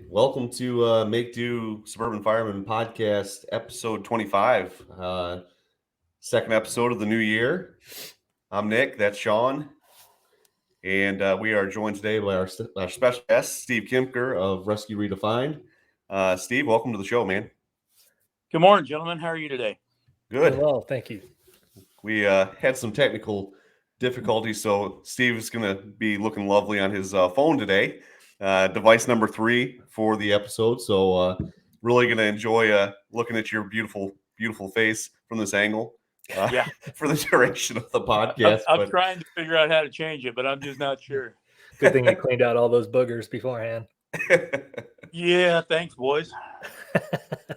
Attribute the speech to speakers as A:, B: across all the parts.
A: Welcome to Make Do Suburban Fireman podcast, episode 25. Second episode of the new year. I'm Nick, that's Sean, and we are joined today by our special guest, Steve Kimker of Rescue Redefined. Steve, welcome to the show, man.
B: Good morning, gentlemen. How are you today?
A: Good.
C: Doing well, thank you.
A: We had some technical difficulties, so Steve is going to be looking lovely on his phone today. Device number 3 for the episode. So really going to enjoy looking at your beautiful face from this angle for the duration of the podcast.
B: I'm trying to figure out how to change it, but I'm just not sure.
C: Good thing you cleaned out all those boogers beforehand.
B: Yeah, thanks, boys.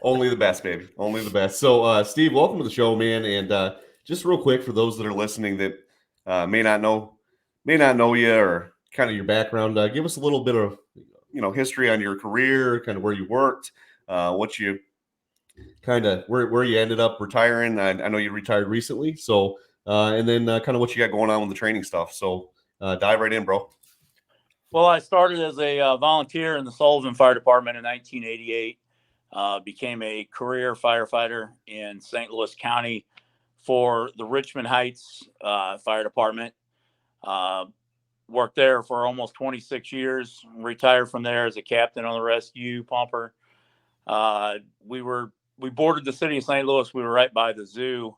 A: Only the best, baby. Only the best. So, Steve, welcome to the show, man. And just real quick for those that are listening that may not know you or kind of your background, give us a little bit of history on your career, kind of where you worked, what you kind of where you ended up retiring. I know you retired recently, so and then kind of what you got going on with the training stuff. So dive right in, bro.
B: Well, I started as a volunteer in the Sullivan Fire Department in 1988. Became a career firefighter in St. Louis County for the Richmond Heights Fire Department. Worked there for almost 26 years. Retired from there as a captain on the rescue pumper. We bordered the city of St. Louis. We were right by the zoo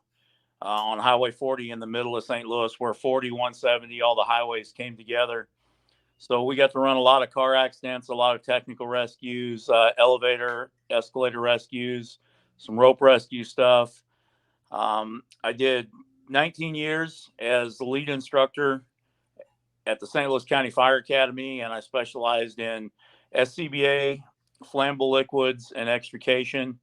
B: on Highway 40 in the middle of St. Louis, where 40, 170, all the highways came together. So we got to run a lot of car accidents, a lot of technical rescues, elevator, escalator rescues, some rope rescue stuff. I did 19 years as the lead instructor at the St. Louis County Fire Academy, and I specialized in SCBA, flammable liquids, and extrication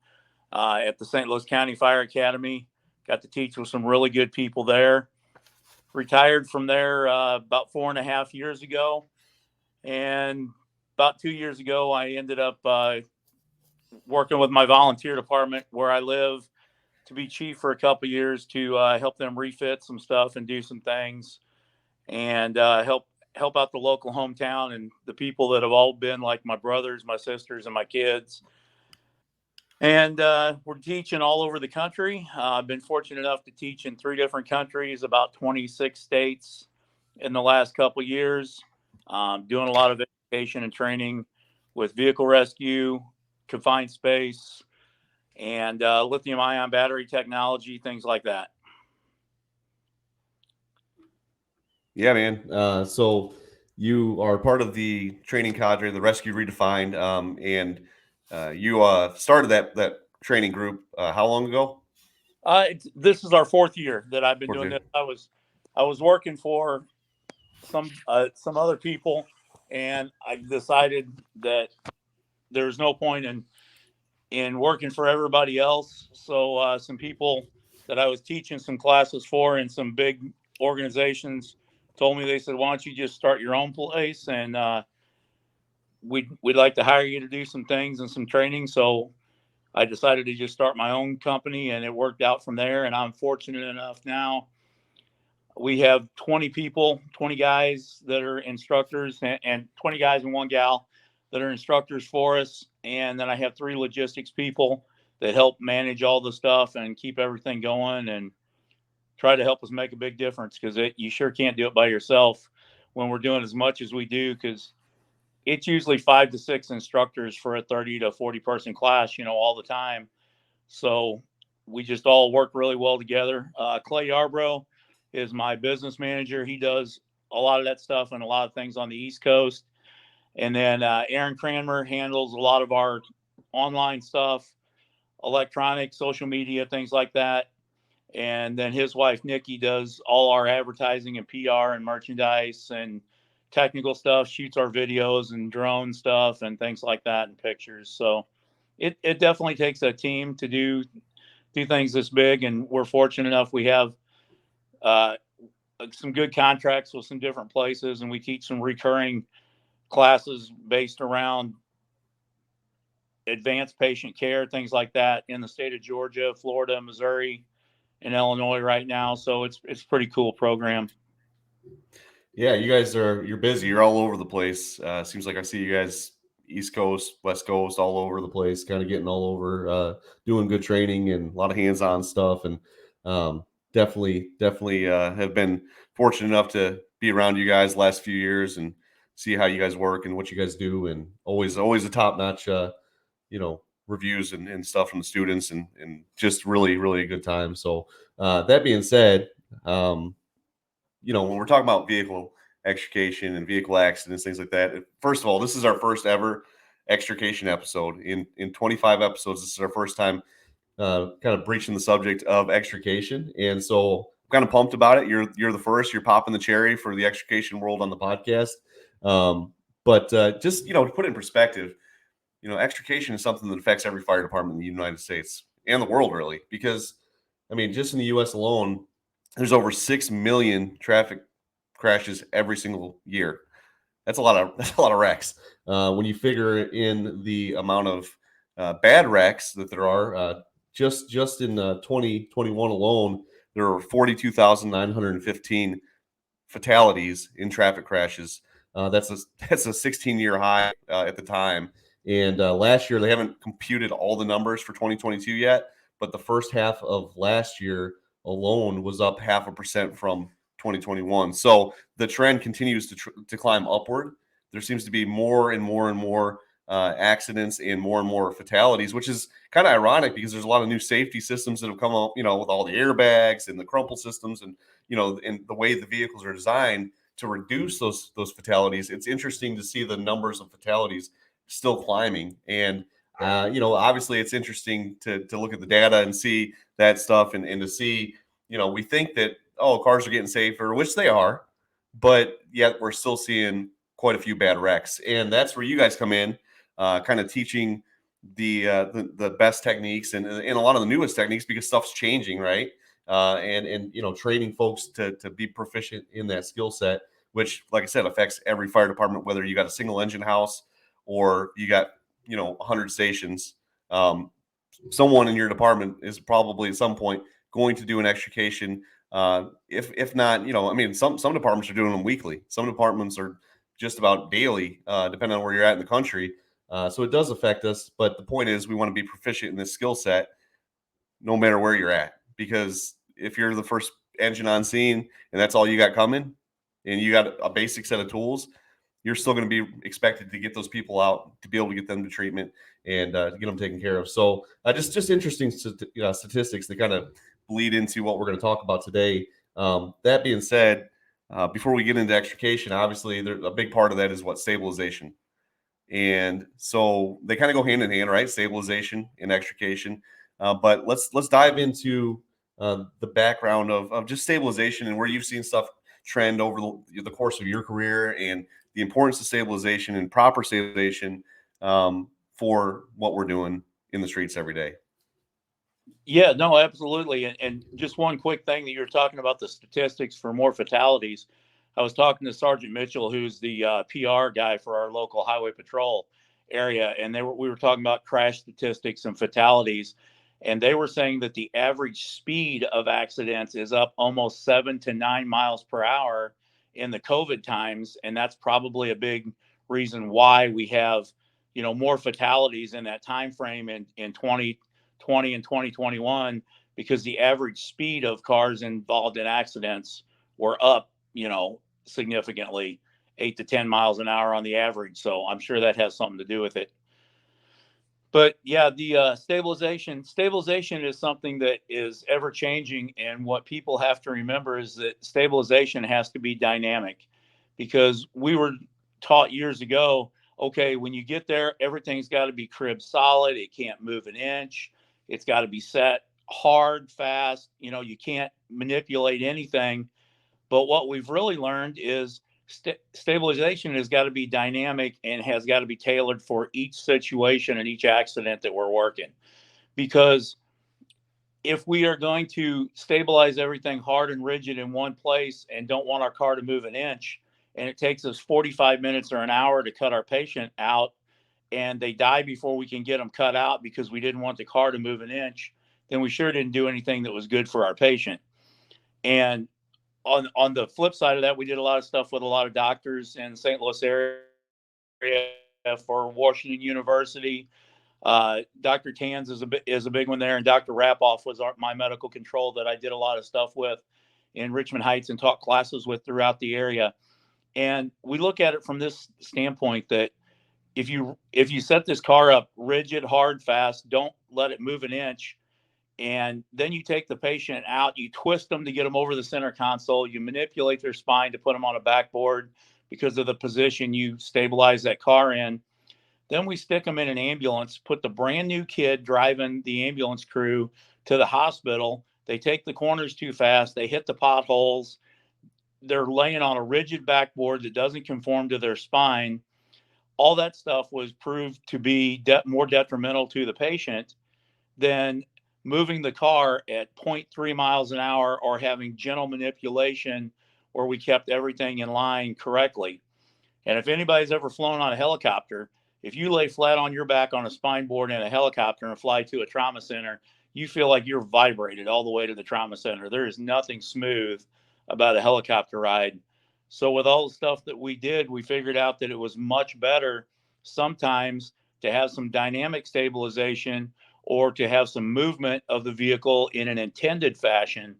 B: at the St. Louis County Fire Academy. Got to teach with some really good people there. Retired from there about 4.5 years ago. And about 2 years ago, I ended up working with my volunteer department where I live to be chief for a couple of years to help them refit some stuff and do some things and help out the local hometown and the people that have all been like my brothers, my sisters, and my kids. And we're teaching all over the country. I've been fortunate enough to teach in 3 different countries, about 26 states in the last couple of years. Doing a lot of education and training with vehicle rescue, confined space, and lithium-ion battery technology, things like that.
A: Yeah, man. So you are part of the training cadre, the Rescue Redefined, and you started that training group how long ago?
B: This is our 4th year that I've been doing this. I was working for some other people, and I decided that there's no point in working for everybody else. So some people that I was teaching some classes for in some big organizations told me, they said, why don't you just start your own place, and we'd like to hire you to do some things and some training. So I decided to just start my own company, and it worked out from there. And I'm fortunate enough now we have 20 people, 20 guys that are instructors, and 20 guys and 1 gal that are instructors for us. And then I have 3 logistics people that help manage all the stuff and keep everything going and try to help us make a big difference, because you sure can't do it by yourself when we're doing as much as we do, because it's usually 5 to 6 instructors for a 30 to 40 person class, all the time. So we just all work really well together. Clay Yarbrough is my business manager. He does a lot of that stuff and a lot of things on the East Coast. And then Aaron Cranmer handles a lot of our online stuff, electronic, social media, things like that. And then his wife, Nikki, does all our advertising and PR and merchandise and technical stuff, shoots our videos and drone stuff and things like that and pictures. So it definitely takes a team to do things this big. And we're fortunate enough we have some good contracts with some different places, and we teach some recurring classes based around advanced patient care, things like that, in the state of Georgia, Florida, Missouri, and Illinois right now. So it's a pretty cool program.
A: Yeah, you're busy. You're all over the place. Seems like I see you guys East Coast, West Coast, all over the place, kind of getting all over, doing good training and a lot of hands-on stuff. And definitely have been fortunate enough to be around you guys the last few years and see how you guys work and what you guys do. And always a top-notch, reviews and stuff from the students, and just really a good time. So that being said, when we're talking about vehicle extrication and vehicle accidents, things like that, first of all, this is our first ever extrication episode. In 25 episodes, this is our first time kind of breaching the subject of extrication. And so I'm kind of pumped about it. You're the first. You're popping the cherry for the extrication world on the podcast. But just, to put it in perspective, extrication is something that affects every fire department in the United States and the world, really, because, just in the U.S. alone, there's over 6 million traffic crashes every single year. That's a lot of wrecks. When you figure in the amount of bad wrecks that there are, just in 2021 alone, there were 42,915 fatalities in traffic crashes. That's a 16-year high at the time. And last year, they haven't computed all the numbers for 2022 yet, but the first half of last year alone was up 0.5% from 2021. So the trend continues to climb upward. There seems to be more and more accidents and more fatalities, which is kind of ironic because there's a lot of new safety systems that have come up, with all the airbags and the crumple systems and the way the vehicles are designed to reduce those fatalities. It's interesting to see the numbers of fatalities still climbing. And obviously it's interesting to look at the data and see that stuff and to see, we think that, cars are getting safer, which they are, but yet we're still seeing quite a few bad wrecks. And that's where you guys come in, kind of teaching the best techniques and a lot of the newest techniques, because stuff's changing, right? And training folks to be proficient in that skill set, which, like I said, affects every fire department, whether you got a single engine house or you got 100 stations. Someone in your department is probably at some point going to do an extrication. If not, some departments are doing them weekly. Some departments are just about daily, depending on where you're at in the country. So it does affect us. But the point is, we want to be proficient in this skill set no matter where you're at. Because if you're the first engine on scene and that's all you got coming and you got a basic set of tools, you're still going to be expected to get those people out, to be able to get them to treatment and to get them taken care of. So just interesting statistics that kind of bleed into what we're going to talk about today. That being said, before we get into extrication, obviously a big part of that is stabilization. And so they kind of go hand in hand, right? Stabilization and extrication. But let's dive into the background of just stabilization and where you've seen stuff trend over the course of your career, and the importance of stabilization and proper stabilization for what we're doing in the streets every day.
B: Yeah, no, absolutely. And just one quick thing that you're talking about, the statistics for more fatalities. I was talking to Sergeant Mitchell, who's the PR guy for our local highway patrol area, and we were talking about crash statistics and fatalities. And they were saying that the average speed of accidents is up almost 7 to 9 miles per hour in the COVID times. And that's probably a big reason why we have, more fatalities in that time frame in 2020 and 2021, because the average speed of cars involved in accidents were up, significantly, 8 to 10 miles an hour on the average. So I'm sure that has something to do with it. But yeah, the stabilization is something that is ever changing. And what people have to remember is that stabilization has to be dynamic, because we were taught years ago, okay, when you get there, everything's got to be crib solid. It can't move an inch. It's got to be set hard, fast. You can't manipulate anything. But what we've really learned is stabilization has got to be dynamic and has got to be tailored for each situation and each accident that we're working. Because if we are going to stabilize everything hard and rigid in one place and don't want our car to move an inch, and it takes us 45 minutes or an hour to cut our patient out, and they die before we can get them cut out because we didn't want the car to move an inch, then we sure didn't do anything that was good for our patient. And on the flip side of that, we did a lot of stuff with a lot of doctors in the St. Louis area for Washington University. Dr. Tanz is a big one there, and Dr. Rapoff was my medical control that I did a lot of stuff with in Richmond Heights and taught classes with throughout the area. And we look at it from this standpoint that if you set this car up rigid, hard, fast, don't let it move an inch, and then you take the patient out, you twist them to get them over the center console, you manipulate their spine to put them on a backboard because of the position you stabilize that car in. Then we stick them in an ambulance, put the brand new kid driving the ambulance crew to the hospital. They take the corners too fast, they hit the potholes, they're laying on a rigid backboard that doesn't conform to their spine. All that stuff was proved to be more detrimental to the patient than moving the car at 0.3 miles an hour or having gentle manipulation where we kept everything in line correctly. And if anybody's ever flown on a helicopter, if you lay flat on your back on a spine board in a helicopter and fly to a trauma center, you feel like you're vibrated all the way to the trauma center. There is nothing smooth about a helicopter ride. So with all the stuff that we did, we figured out that it was much better sometimes to have some dynamic stabilization or to have some movement of the vehicle in an intended fashion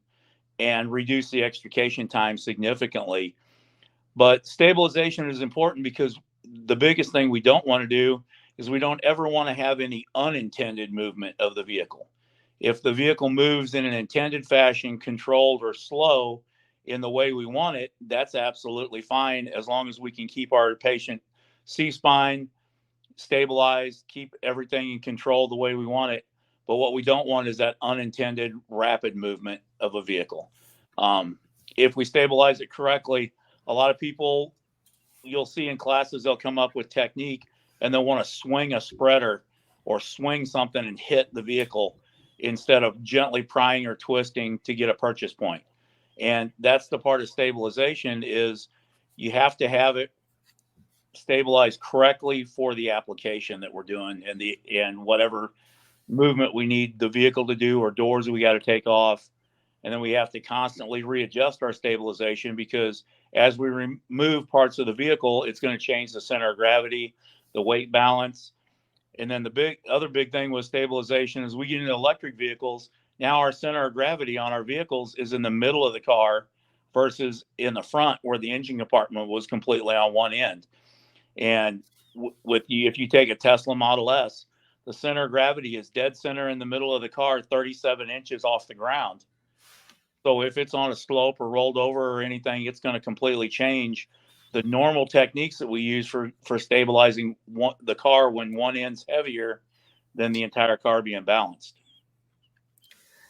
B: and reduce the extrication time significantly. But stabilization is important because the biggest thing we don't want to do is we don't ever want to have any unintended movement of the vehicle. If the vehicle moves in an intended fashion, controlled or slow in the way we want it, that's absolutely fine as long as we can keep our patient C-spine stabilized, keep everything in control the way we want it. But what we don't want is that unintended rapid movement of a vehicle. If we stabilize it correctly, a lot of people you'll see in classes, they'll come up with technique and they'll want to swing a spreader or swing something and hit the vehicle instead of gently prying or twisting to get a purchase point. And that's the part of stabilization is you have to have it stabilized correctly for the application that we're doing and whatever movement we need the vehicle to do or doors we got to take off. And then we have to constantly readjust our stabilization because as we remove parts of the vehicle, it's going to change the center of gravity, the weight balance. And then the other big thing with stabilization is we get into electric vehicles. Now our center of gravity on our vehicles is in the middle of the car versus in the front where the engine compartment was completely on one end. And if you take a Tesla Model S, the center of gravity is dead center in the middle of the car, 37 inches off the ground. So if it's on a slope or rolled over or anything, it's going to completely change the normal techniques that we use for stabilizing the car when one end's heavier than the entire car being balanced.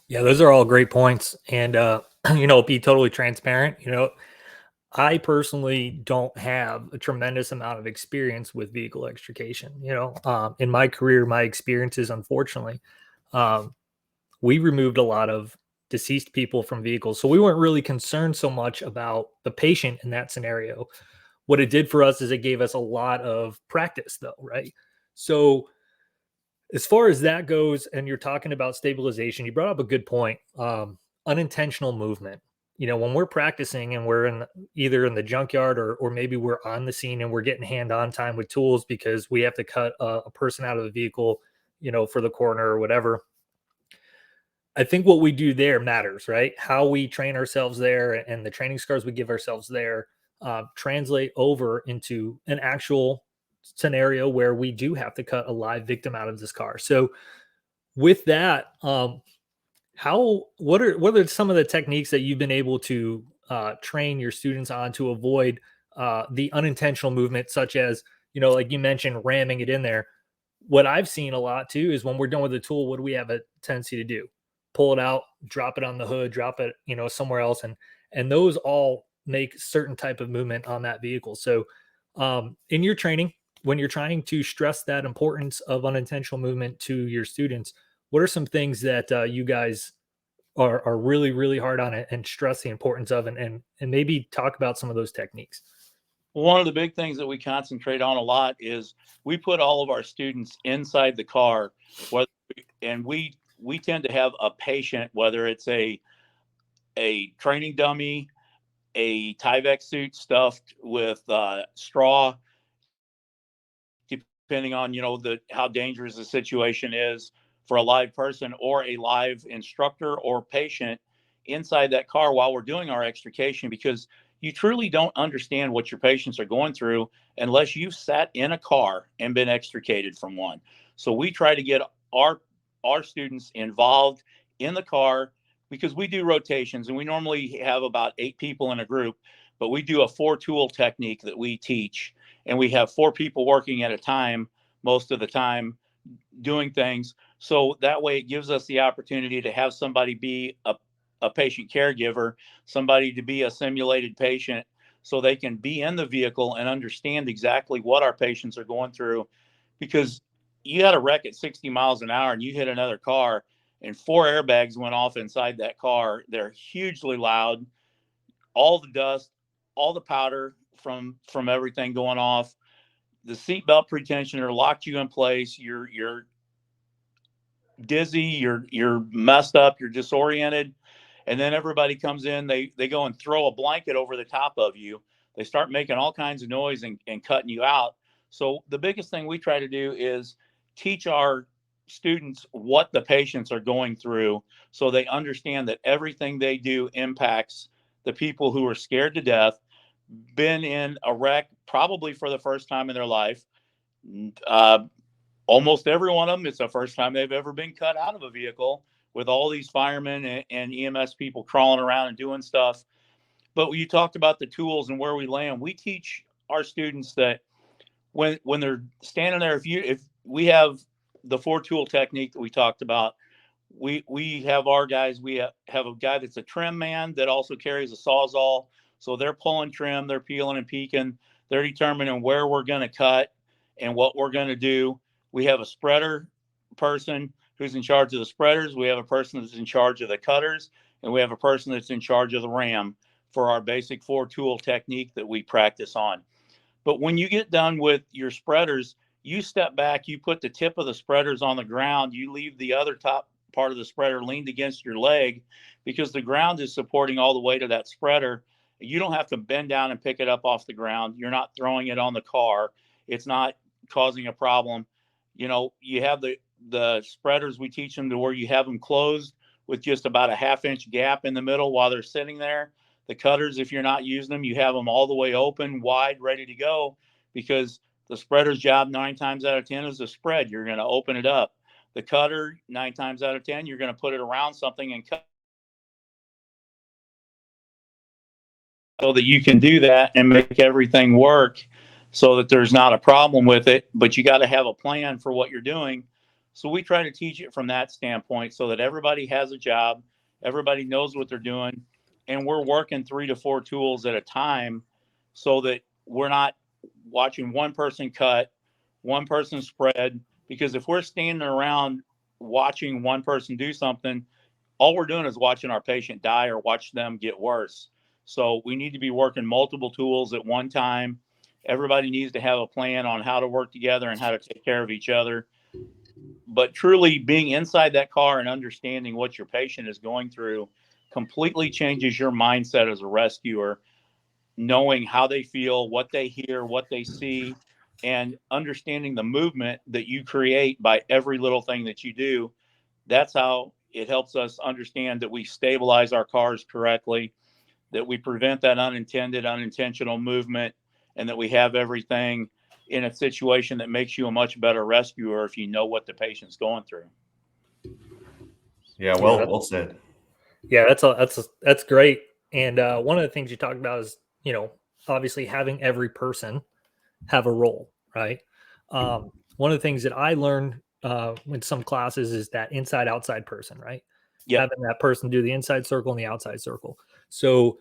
C: Yeah, those are all great points. And, be totally transparent. I personally don't have a tremendous amount of experience with vehicle extrication. In my career, my experiences, unfortunately, we removed a lot of deceased people from vehicles. So we weren't really concerned so much about the patient in that scenario. What it did for us is it gave us a lot of practice, though, right? So as far as that goes, and you're talking about stabilization, you brought up a good point. Unintentional movement. When we're practicing and we're either in the junkyard or maybe we're on the scene and we're getting hand-on time with tools because we have to cut a person out of the vehicle, for the coroner or whatever. I think what we do there matters, right? How we train ourselves there and the training scars we give ourselves there translate over into an actual scenario where we do have to cut a live victim out of this car. So with that, what are some of the techniques that you've been able to train your students on to avoid the unintentional movement, such as, like you mentioned, ramming it in there? What I've seen a lot too is when we're done with the tool, what do we have a tendency to do? Pull it out, drop it on the hood, drop it, somewhere else. And those all make certain type of movement on that vehicle. So in your training, when you're trying to stress that importance of unintentional movement to your students, what are some things that you guys are really, really hard on it and stress the importance of and maybe talk about some of those techniques?
B: One of the big things that we concentrate on a lot is we put all of our students inside the car, and we tend to have a patient, whether it's a training dummy, a Tyvek suit stuffed with straw, depending on, how dangerous the situation is for a live person or a live instructor or patient inside that car while we're doing our extrication, because you truly don't understand what your patients are going through unless you've sat in a car and been extricated from one. So we try to get our students involved in the car, because we do rotations and we normally have about 8 people in a group, but we do a 4-tool technique that we teach, and we have 4 people working at a time most of the time doing things. So that way it gives us the opportunity to have somebody be a patient caregiver, somebody to be a simulated patient, so they can be in the vehicle and understand exactly what our patients are going through. Because you had a wreck at 60 miles an hour and you hit another car and 4 airbags went off inside that car. They're hugely loud. All the dust, all the powder from everything going off, the seatbelt pretensioner locked you in place. You're dizzy, you're messed up, you're disoriented, and then everybody comes in. They go and throw a blanket over the top of you. They start making all kinds of noise and cutting you out. So the biggest thing we try to do is teach our students what the patients are going through, so they understand that everything they do impacts the people who are scared to death, been in a wreck probably for the first time in their life. Uh, Almost every one of them, it's the first time they've ever been cut out of a vehicle, with all these firemen and EMS people crawling around and doing stuff. But you talked about the tools and where we land. We teach our students that when they're standing there, if we have the 4-tool technique that we talked about, we have our guys. We have a guy that's a trim man that also carries a sawzall. So they're pulling trim, they're peeling and peeking, they're determining where we're going to cut and what we're going to do. We have a spreader person who's in charge of the spreaders. We have a person that's in charge of the cutters, and we have a person that's in charge of the ram for our basic 4-tool technique that we practice on. But when you get done with your spreaders, you step back, you put the tip of the spreaders on the ground, you leave the other top part of the spreader leaned against your leg, because the ground is supporting all the weight of that spreader. You don't have to bend down and pick it up off the ground. You're not throwing it on the car. It's not causing a problem. You have the spreaders, we teach them to where you have them closed with just about a 1/2-inch gap in the middle while they're sitting there. The cutters, if you're not using them, you have them all the way open, wide, ready to go, because the spreader's job 9 times out of 10 is to spread. You're going to open it up. The cutter, 9 times out of 10, you're going to put it around something and cut, so that you can do that and make everything work so that there's not a problem with it. But you got to have a plan for what you're doing. So we try to teach it from that standpoint, so that everybody has a job, everybody knows what they're doing, and we're working 3 to 4 tools at a time, so that we're not watching one person cut, one person spread. Because if we're standing around watching one person do something, all we're doing is watching our patient die or watch them get worse. So we need to be working multiple tools at one time. Everybody needs to have a plan on how to work together and how to take care of each other. But truly being inside that car and understanding what your patient is going through completely changes your mindset as a rescuer, knowing how they feel, what they hear, what they see, and understanding the movement that you create by every little thing that you do. That's how it helps us understand that we stabilize our cars correctly, that we prevent that unintentional movement, and that we have everything in a situation that makes you a much better rescuer if you know what the patient's going through.
A: Yeah, well said.
C: Yeah, that's great. And one of the things you talked about is, obviously having every person have a role, right? One of the things that I learned in some classes is that inside outside person, right?
B: Yep.
C: Having that person do the inside circle and the outside circle. So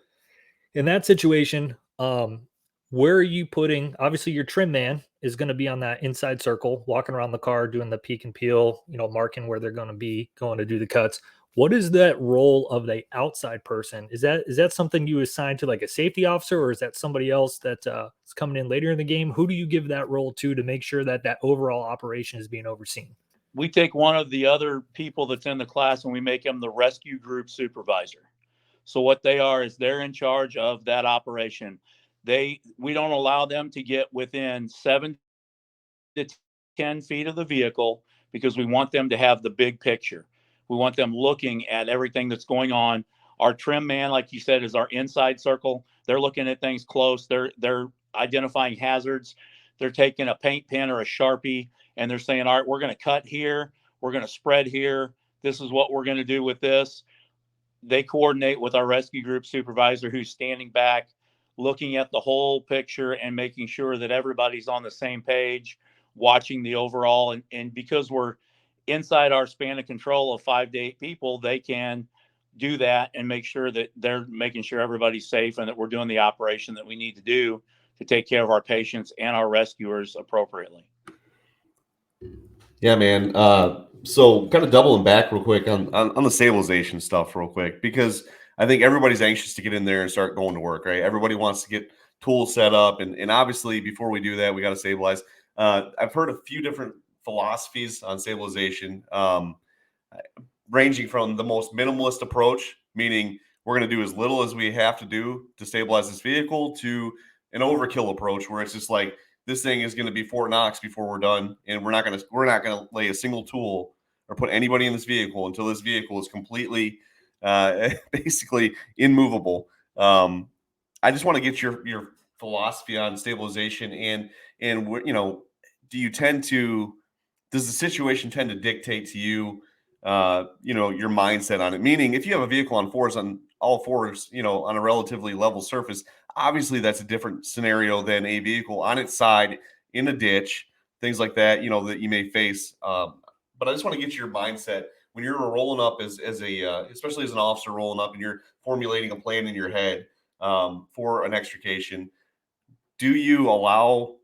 C: in that situation, where are you putting? Obviously, your trim man is going to be on that inside circle, walking around the car, doing the peek and peel, marking where they're going to be going to do the cuts. What is that role of the outside person? Is that something you assign to like a safety officer, or is that somebody else that is coming in later in the game? Who do you give that role to make sure that overall operation is being overseen?
B: We take one of the other people that's in the class and we make them the rescue group supervisor. So what they are is they're in charge of that operation. We don't allow them to get within 7 to 10 feet of the vehicle because we want them to have the big picture. We want them looking at everything that's going on. Our trim man, like you said, is our inside circle. They're looking at things close. They're identifying hazards. They're taking a paint pen or a Sharpie and they're saying, all right, we're going to cut here. We're going to spread here. This is what we're going to do with this. They coordinate with our rescue group supervisor who's standing back, looking at the whole picture and making sure that everybody's on the same page, watching the overall. And because we're inside our span of control of 5 to 8 people, they can do that and make sure that they're making sure everybody's safe and that we're doing the operation that we need to do to take care of our patients and our rescuers appropriately.
A: Yeah, man. So kind of doubling back real quick on the stabilization stuff real quick, because I think everybody's anxious to get in there and start going to work, right? Everybody wants to get tools set up. And obviously before we do that, we got to stabilize. I've heard a few different philosophies on stabilization, ranging from the most minimalist approach, meaning we're going to do as little as we have to do to stabilize this vehicle, to an overkill approach where it's just like, this thing is going to be Fort Knox before we're done, and we're not going to lay a single tool or put anybody in this vehicle until this vehicle is completely, basically immovable. I just want to get your philosophy on stabilization, and do you tend to, does the situation tend to dictate to you, your mindset on it? Meaning, if you have a vehicle on all fours, on a relatively level surface, obviously that's a different scenario than a vehicle on its side in a ditch, things like that, that you may face. But I just want to get your mindset when you're rolling up as especially as an officer rolling up and you're formulating a plan in your head, for an extrication. Do you allow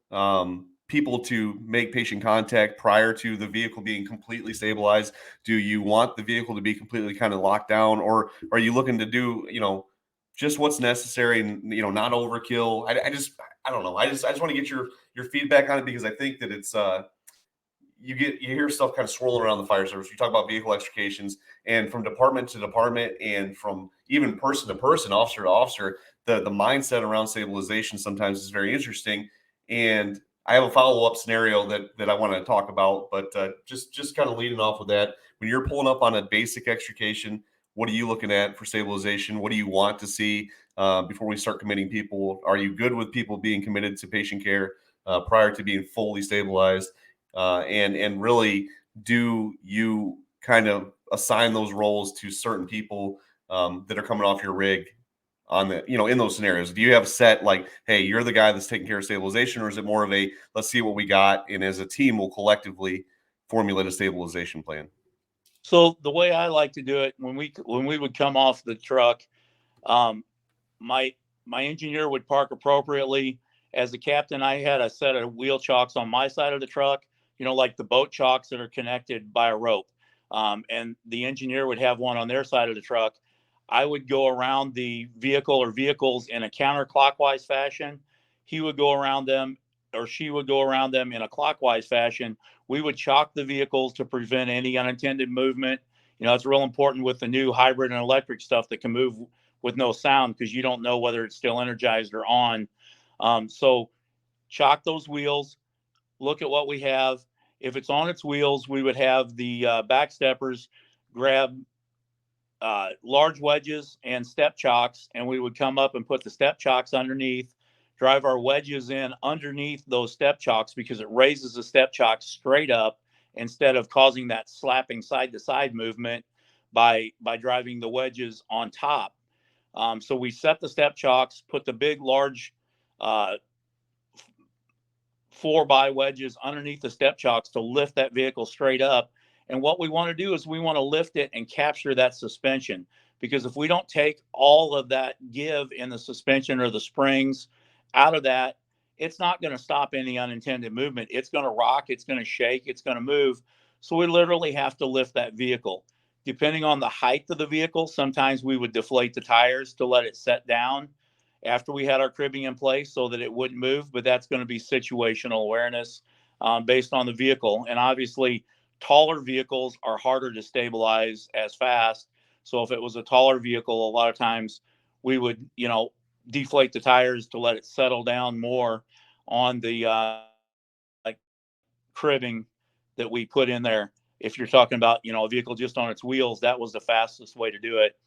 A: people to make patient contact prior to the vehicle being completely stabilized? Do you want the vehicle to be completely kind of locked down, or are you looking to do, just what's necessary and, not overkill? I don't know. I just want to get your feedback on it, because I think that it's, you hear stuff kind of swirling around the fire service. You talk about vehicle extrications, and from department to department, and from even person to person, officer to officer, the mindset around stabilization sometimes is very interesting. And I have a follow-up scenario that I want to talk about, but just kind of leading off with that, when you're pulling up on a basic extrication, what are you looking at for stabilization? What do you want to see before we start committing people? Are you good with people being committed to patient care prior to being fully stabilized? And really, do you kind of assign those roles to certain people that are coming off your rig on the, in those scenarios? Do you have set, like, hey, you're the guy that's taking care of stabilization, or is it more of a, let's see what we got, and as a team we'll collectively formulate a stabilization plan?
B: So the way I like to do it, when we would come off the truck, um, my engineer would park appropriately. As the captain, I had a set of wheel chocks on my side of the truck, like the boat chocks that are connected by a rope. And the engineer would have one on their side of the truck. I would go around the vehicle or vehicles in a counterclockwise fashion. He would go around them, or she would go around them in a clockwise fashion. We would chock the vehicles to prevent any unintended movement. It's real important with the new hybrid and electric stuff that can move with no sound, because you don't know whether it's still energized or on. So chock those wheels, look at what we have. If it's on its wheels, we would have the backsteppers grab large wedges and step chocks, and we would come up and put the step chocks underneath, drive our wedges in underneath those step chocks, because it raises the step chocks straight up instead of causing that slapping side to side movement by driving the wedges on top. So we set the step chocks, put the big, large 4x wedges underneath the step chocks to lift that vehicle straight up. And what we want to do is we want to lift it and capture that suspension, because if we don't take all of that give in the suspension or the springs out of that, it's not going to stop any unintended movement. It's going to rock, it's going to shake, it's going to move. So we literally have to lift that vehicle. Depending on the height of the vehicle, sometimes we would deflate the tires to let it set down after we had our cribbing in place so that it wouldn't move. But that's going to be situational awareness based on the vehicle. And obviously, taller vehicles are harder to stabilize as fast. So if it was a taller vehicle, a lot of times we would, deflate the tires to let it settle down more on the like cribbing that we put in there. If you're talking about, a vehicle just on its wheels, that was the fastest way to do it,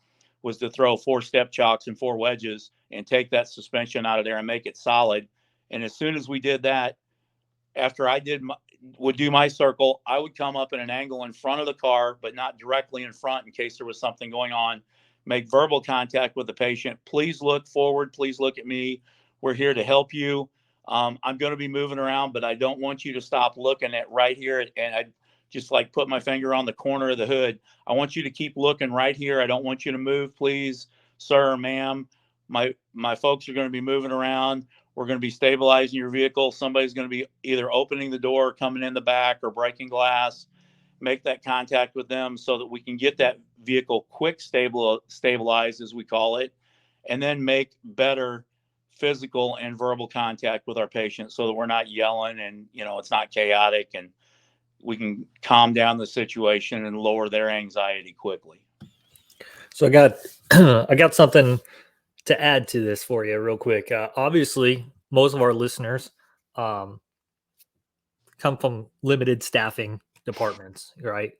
B: was to throw 4 step chocks and 4 wedges and take that suspension out of there and make it solid. And as soon as we did that, after I would do my circle, I would come up at an angle in front of the car, but not directly in front in case there was something going on. Make verbal contact with the patient. Please look forward. Please look at me. We're here to help you. I'm going to be moving around, but I don't want you to stop looking at right here. And I just like put my finger on the corner of the hood. I want you to keep looking right here. I don't want you to move, please, sir, ma'am. My folks are going to be moving around. We're going to be stabilizing your vehicle. Somebody's going to be either opening the door, coming in the back, or breaking glass. Make that contact with them so that we can get that vehicle quick stabilized, as we call it, and then make better physical and verbal contact with our patients so that we're not yelling and, it's not chaotic, and we can calm down the situation and lower their anxiety quickly.
C: So I got something to add to this for you real quick. Obviously, most of our listeners come from limited staffing departments, right?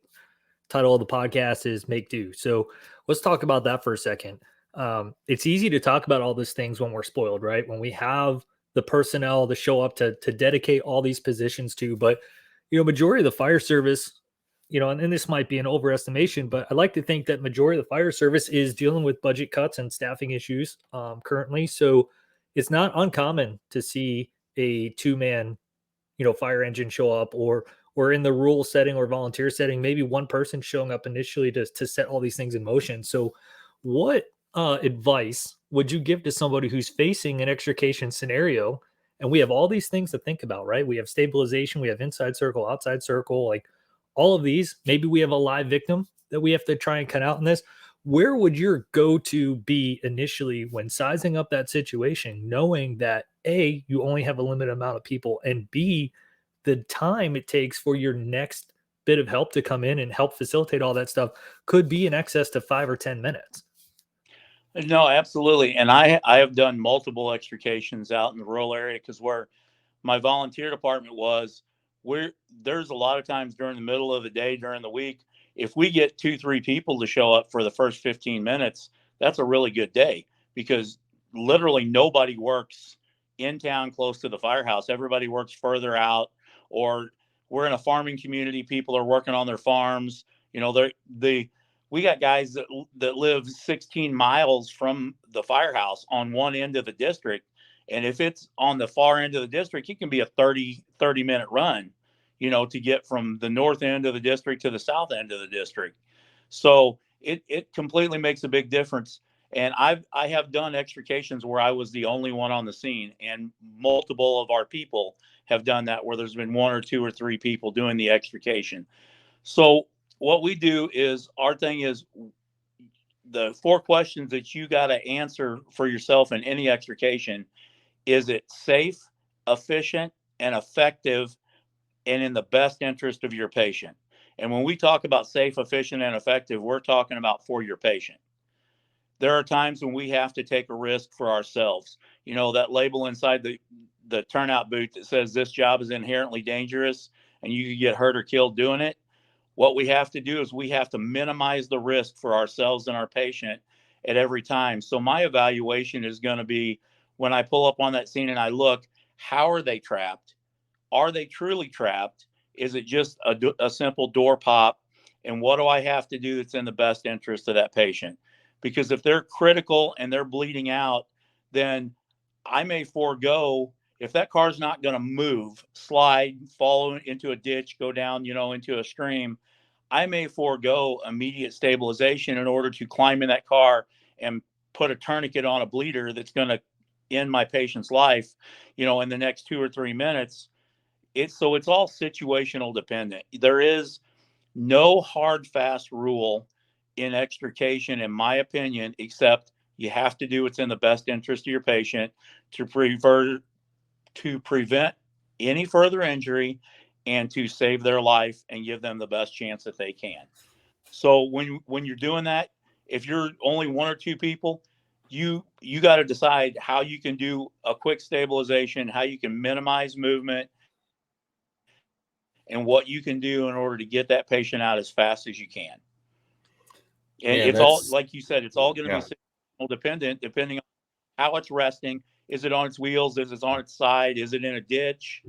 C: Title of the podcast is Make Do. So let's talk about that for a second. It's easy to talk about all these things when we're spoiled, right? When we have the personnel to show up to dedicate all these positions to, but majority of the fire service, and this might be an overestimation, but I like to think that majority of the fire service is dealing with budget cuts and staffing issues currently. So it's not uncommon to see a 2-man, fire engine show up, or in the rural setting or volunteer setting, maybe one person showing up initially to set all these things in motion. So what advice would you give to somebody who's facing an extrication scenario? And we have all these things to think about, right? We have stabilization, we have inside circle, outside circle, like all of these. Maybe we have a live victim that we have to try and cut out in this. Where would your go-to be initially when sizing up that situation, knowing that A, you only have a limited amount of people, and B, the time it takes for your next bit of help to come in and help facilitate all that stuff could be in excess to 5 or 10 minutes?
B: No, absolutely. And I have done multiple extrications out in the rural area, because where my volunteer department was, there's a lot of times during the middle of the day, during the week, if we get 2-3 people to show up for the first 15 minutes, that's a really good day, because literally nobody works in town close to the firehouse. Everybody works further out, or we're in a farming community. People are working on their farms. We got guys that live 16 miles from the firehouse on one end of the district. And if it's on the far end of the district, it can be a 30-minute run, to get from the north end of the district to the south end of the district. So it completely makes a big difference. And I have done extrications where I was the only one on the scene, and multiple of our people have done that, where there's been 1 or 2 or 3 people doing the extrication. So what we do is, our thing is, the 4 questions that you got to answer for yourself in any extrication. Is it safe, efficient, and effective, and in the best interest of your patient? And when we talk about safe, efficient, and effective, we're talking about for your patient. There are times when we have to take a risk for ourselves. That label inside the turnout boot that says this job is inherently dangerous and you could get hurt or killed doing it. What we have to do is we have to minimize the risk for ourselves and our patient at every time. So my evaluation is going to be, when I pull up on that scene and I look, how are they trapped? Are they truly trapped? Is it just a simple door pop? And what do I have to do that's in the best interest of that patient? Because if they're critical and they're bleeding out, then I may forego, if that car's not going to move, slide, fall into a ditch, go down, into a stream, I may forego immediate stabilization in order to climb in that car and put a tourniquet on a bleeder that's going to end my patient's life, in the next 2 or 3 minutes. It's all situational dependent. There is no hard, fast rule in extrication, in my opinion, except you have to do what's in the best interest of your patient to prevent any further injury and to save their life and give them the best chance that they can. So when you're doing that, if you're only 1 or 2 people, you got to decide how you can do a quick stabilization, how you can minimize movement, and what you can do in order to get that patient out as fast as you can. And
A: Man,
B: it's all,
A: that's
B: like you said, it's all going to
A: yeah.
B: be situational dependent, depending on how it's resting. Is it on its wheels? Is it on its side? Is it in a ditch?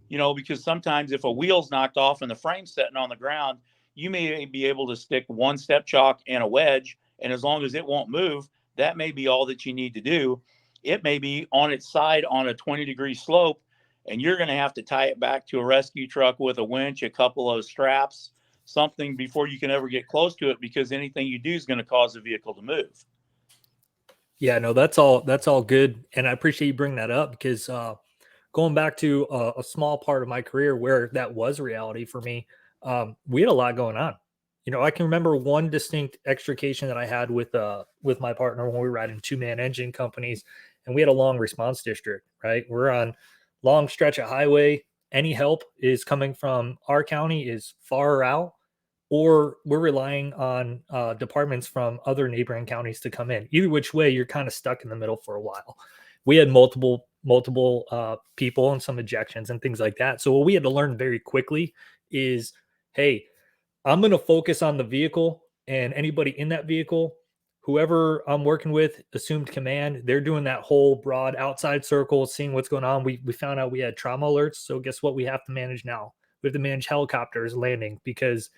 B: You know, because sometimes if a wheel's knocked off and the frame's sitting on the ground, you may be able to stick one step chalk and a wedge, and as long as it won't move, that may be all that you need to do. It may be on its side on a 20-degree slope, and you're going to have to tie it back to a rescue truck with a winch, a couple of straps, something before you can ever get close to it, because anything you do is going to cause the vehicle to move.
C: Yeah, no, that's all good, and I appreciate you bringing that up because going back to a small part of my career where that was reality for me, we had a lot going on. You know, I can remember one distinct extrication that I had with my partner when we were riding 2-man engine companies, and we had a long response district. Right, we're on long stretch of highway. Any help is coming from our county is far out, or we're relying on departments from other neighboring counties to come in. Either which way, you're kind of stuck in the middle for a while. We had multiple people and some ejections and things like that. So what we had to learn very quickly is, hey, I'm going to focus on the vehicle and anybody in that vehicle. Whoever I'm working with assumed command. They're doing that whole broad outside circle, seeing what's going on. We found out we had trauma alerts. So guess what? We have to manage now. We have to manage helicopters landing because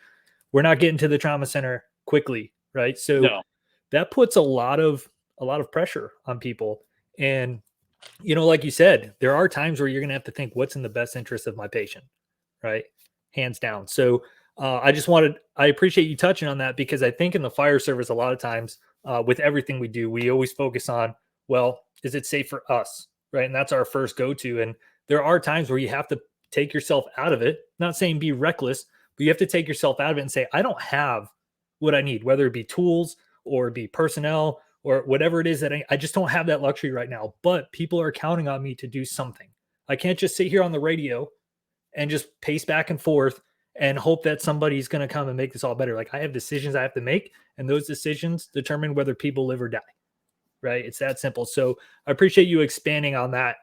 C: we're not getting to the trauma center quickly, right? So
B: No.
C: that puts a lot of pressure on people. And you know, like you said, there are times where you're going to have to think what's in the best interest of my patient, right? Hands down. So I appreciate you touching on that because I think in the fire service, a lot of times with everything we do, we always focus on, well, is it safe for us, right? And that's our first go-to. And there are times where you have to take yourself out of it, not saying be reckless, but you have to take yourself out of it and say, I don't have what I need, whether it be tools or it be personnel or whatever it is that I just don't have that luxury right now. But people are counting on me to do something. I can't just sit here on the radio and just pace back and forth and hope that somebody's going to come and make this all better. Like I have decisions I have to make, and those decisions determine whether people live or die. Right? It's that simple. So I appreciate you expanding on that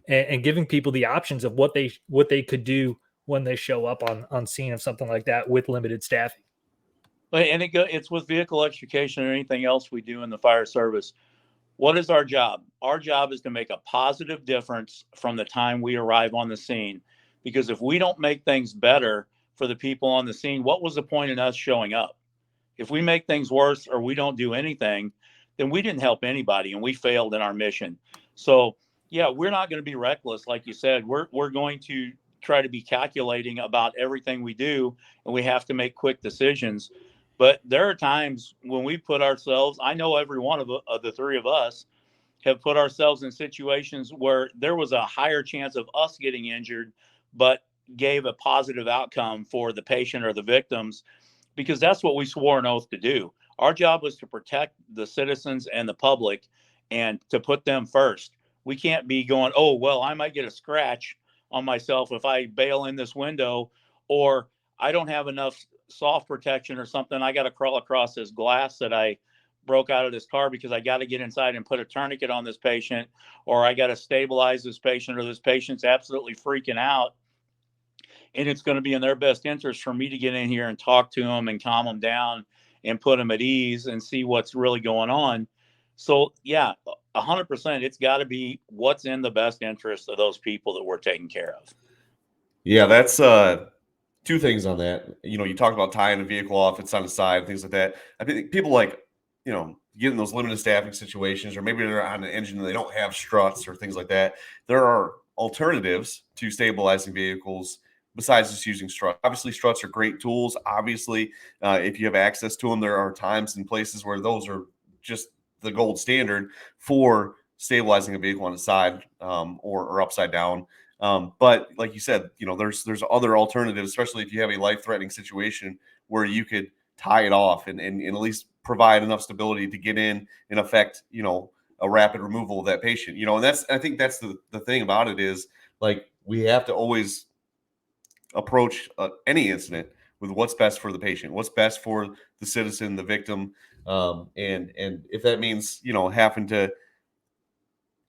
C: and giving people the options of what they could do when they show up on scene of something like that with limited staffing.
B: And it's with vehicle extrication or anything else we do in the fire service. What is our job? Our job is to make a positive difference from the time we arrive on the scene. Because if we don't make things better for the people on the scene, what was the point in us showing up? If we make things worse or we don't do anything, then we didn't help anybody and we failed in our mission. So, yeah, we're not going to be reckless. Like you said, we're going to try to be calculating about everything we do, and we have to make quick decisions. But there are times when we put ourselves, I know every one of the three of us have put ourselves in situations where there was a higher chance of us getting injured, but gave a positive outcome for the patient or the victims, because that's what we swore an oath to do. Our job was to protect the citizens and the public and to put them first. We can't be going, oh, well, I might get a scratch on myself if I bail in this window, or I don't have enough soft protection or something. I got to crawl across this glass that I broke out of this car because I got to get inside and put a tourniquet on this patient, or I got to stabilize this patient, or this patient's absolutely freaking out. And it's going to be in their best interest for me to get in here and talk to them and calm them down and put them at ease and see what's really going on. So, yeah, 100%, it's got to be what's in the best interest of those people that we're taking care of.
A: Yeah, that's two things on that. You know, you talked about tying the vehicle off, it's on the side, things like that. I think people like, you know, get in those limited staffing situations, or maybe they're on an engine and they don't have struts or things like that. There are alternatives to stabilizing vehicles besides just using struts. Obviously, struts are great tools. Obviously, if you have access to them, there are times and places where those are just the gold standard for stabilizing a vehicle on the side or upside down. But like you said, you know, there's other alternatives, especially if you have a life-threatening situation where you could tie it off and at least provide enough stability to get in and affect, you know, a rapid removal of that patient. You know, and I think that's the thing about it is, like, we have to always approach any incident with what's best for the patient, what's best for the citizen, the victim, and if that means, you know, having to,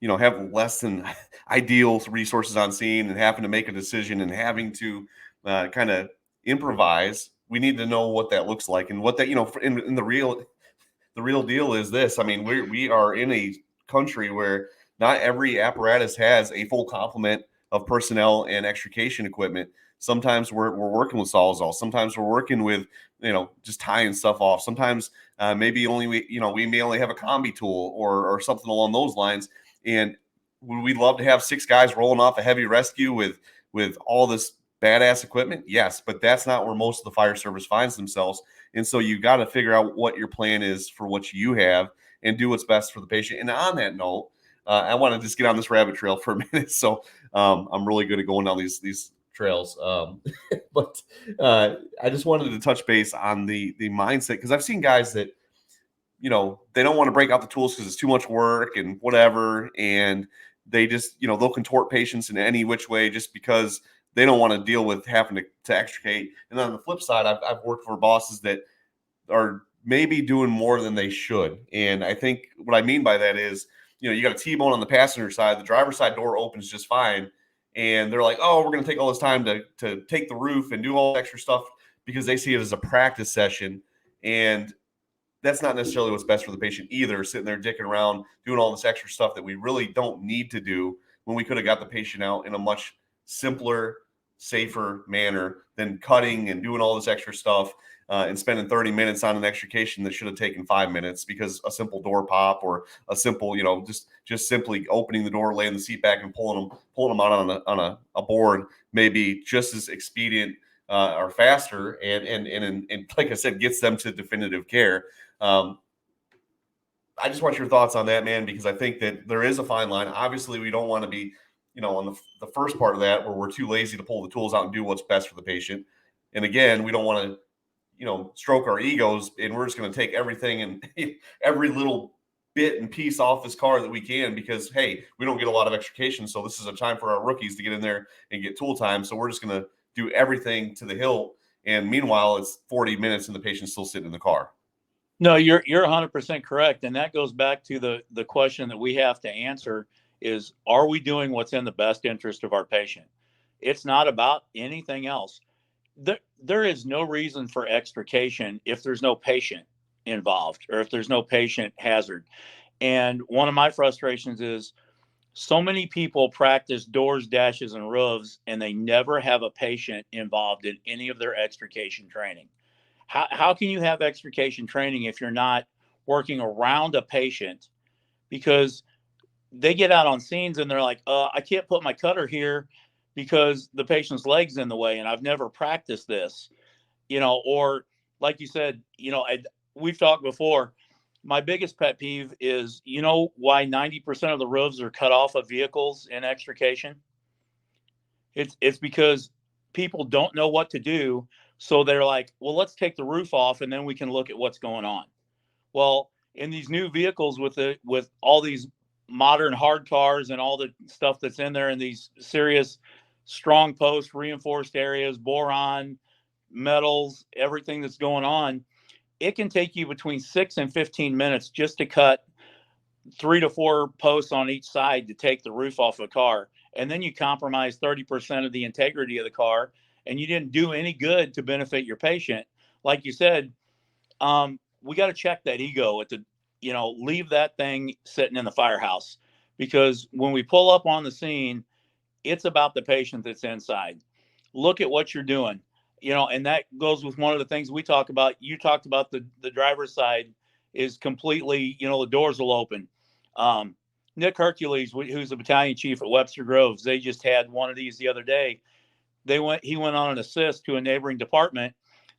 A: you know, have less than ideal resources on scene and having to make a decision and having to kind of improvise, we need to know what that looks like and what that, in the real deal is this. I mean, we are in a country where not every apparatus has a full complement of personnel and extrication equipment. Sometimes we're working with Sawzall. Sometimes we're working with, just tying stuff off. Sometimes maybe we may only have a combi tool or something along those lines. And would we love to have 6 guys rolling off a heavy rescue with all this badass equipment? Yes, but that's not where most of the fire service finds themselves. And so you got to figure out what your plan is for what you have and do what's best for the patient. And on that note, I want to just get on this rabbit trail for a minute. So I'm really good at going down these trails. But I just wanted to touch base on the mindset, because I've seen guys that, they don't want to break out the tools because it's too much work and whatever. And they just, they'll contort patients in any which way just because they don't want to deal with having to extricate. And on the flip side, I've worked for bosses that are maybe doing more than they should. And I think what I mean by that is, you got a T-bone on the passenger side, the driver's side door opens just fine. And they're like, oh, we're going to take all this time to take the roof and do all the extra stuff because they see it as a practice session. And that's not necessarily what's best for the patient either, sitting there dicking around, doing all this extra stuff that we really don't need to do when we could have got the patient out in a much simpler, safer manner than cutting and doing all this extra stuff and spending 30 minutes on an extrication that should have taken 5 minutes because a simple door pop or a simple, just simply opening the door, laying the seat back and pulling them out on a board may be just as expedient or faster and like I said, gets them to definitive care. I just want your thoughts on that, man, because I think that there is a fine line. Obviously, we don't want to be, on the first part of that where we're too lazy to pull the tools out and do what's best for the patient. And again, we don't want to, stroke our egos and we're just going to take everything and every little bit and piece off this car that we can because, hey, we don't get a lot of extrication. So this is a time for our rookies to get in there and get tool time. So we're just going to do everything to the hilt. And meanwhile, it's 40 minutes and the patient's still sitting in the car.
B: No, you're 100% correct. And that goes back to the question that we have to answer is, are we doing what's in the best interest of our patient? It's not about anything else. There is no reason for extrication if there's no patient involved or if there's no patient hazard. And one of my frustrations is so many people practice doors, dashes, and roofs, and they never have a patient involved in any of their extrication training. How can you have extrication training if you're not working around a patient? Because they get out on scenes and they're like, I can't put my cutter here because the patient's leg's in the way and I've never practiced this, or like you said, we've talked before. My biggest pet peeve is, why 90% of the roofs are cut off of vehicles in extrication? It's because people don't know what to do. So they're like, well, let's take the roof off and then we can look at what's going on. Well, in these new vehicles with all these modern hard cars and all the stuff that's in there and these serious strong post reinforced areas, boron, metals, everything that's going on, it can take you between 6 and 15 minutes just to cut 3 to 4 posts on each side to take the roof off a car. And then you compromise 30% of the integrity of the car and you didn't do any good to benefit your patient. Like you said, we got to check that ego at the, leave that thing sitting in the firehouse, because when we pull up on the scene, it's about the patient that's inside. Look at what you're doing, and that goes with one of the things we talk about. You talked about the driver's side is completely, the doors will open. Nick Hercules, who's the battalion chief at Webster Groves, they just had one of these the other day. He went on an assist to a neighboring department.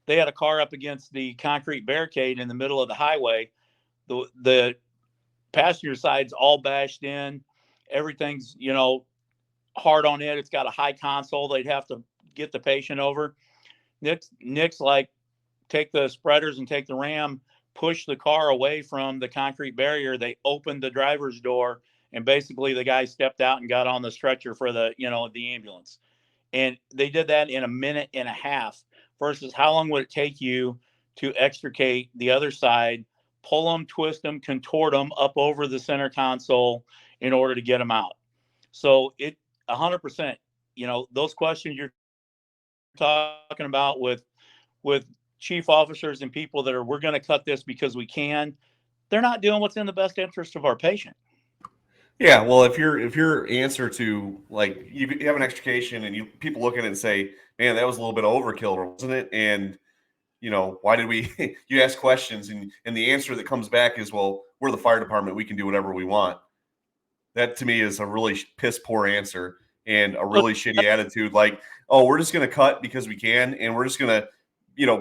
B: They had a car up against the concrete barricade in the middle of the highway. The passenger side's all bashed in. Everything's, hard on it. It's got a high console. They'd have to get the patient over. Nick's like, take the spreaders and take the ram, push the car away from the concrete barrier. They opened the driver's door and basically the guy stepped out and got on the stretcher for the ambulance. And they did that in a minute and a half versus how long would it take you to extricate the other side, pull them, twist them, contort them up over the center console in order to get them out. So 100%, those questions you're talking about with chief officers and people that are, we're going to cut this because we can, they're not doing what's in the best interest of our patient.
A: Yeah, well, if your answer to, like, you have an extrication and people look at it and say, man, that was a little bit of overkill, wasn't it? And why did we you ask questions and the answer that comes back is, well, we're the fire department, we can do whatever we want. That to me is a really piss poor answer and a really shitty attitude. Like, oh, we're just going to cut because we can, and we're just going to,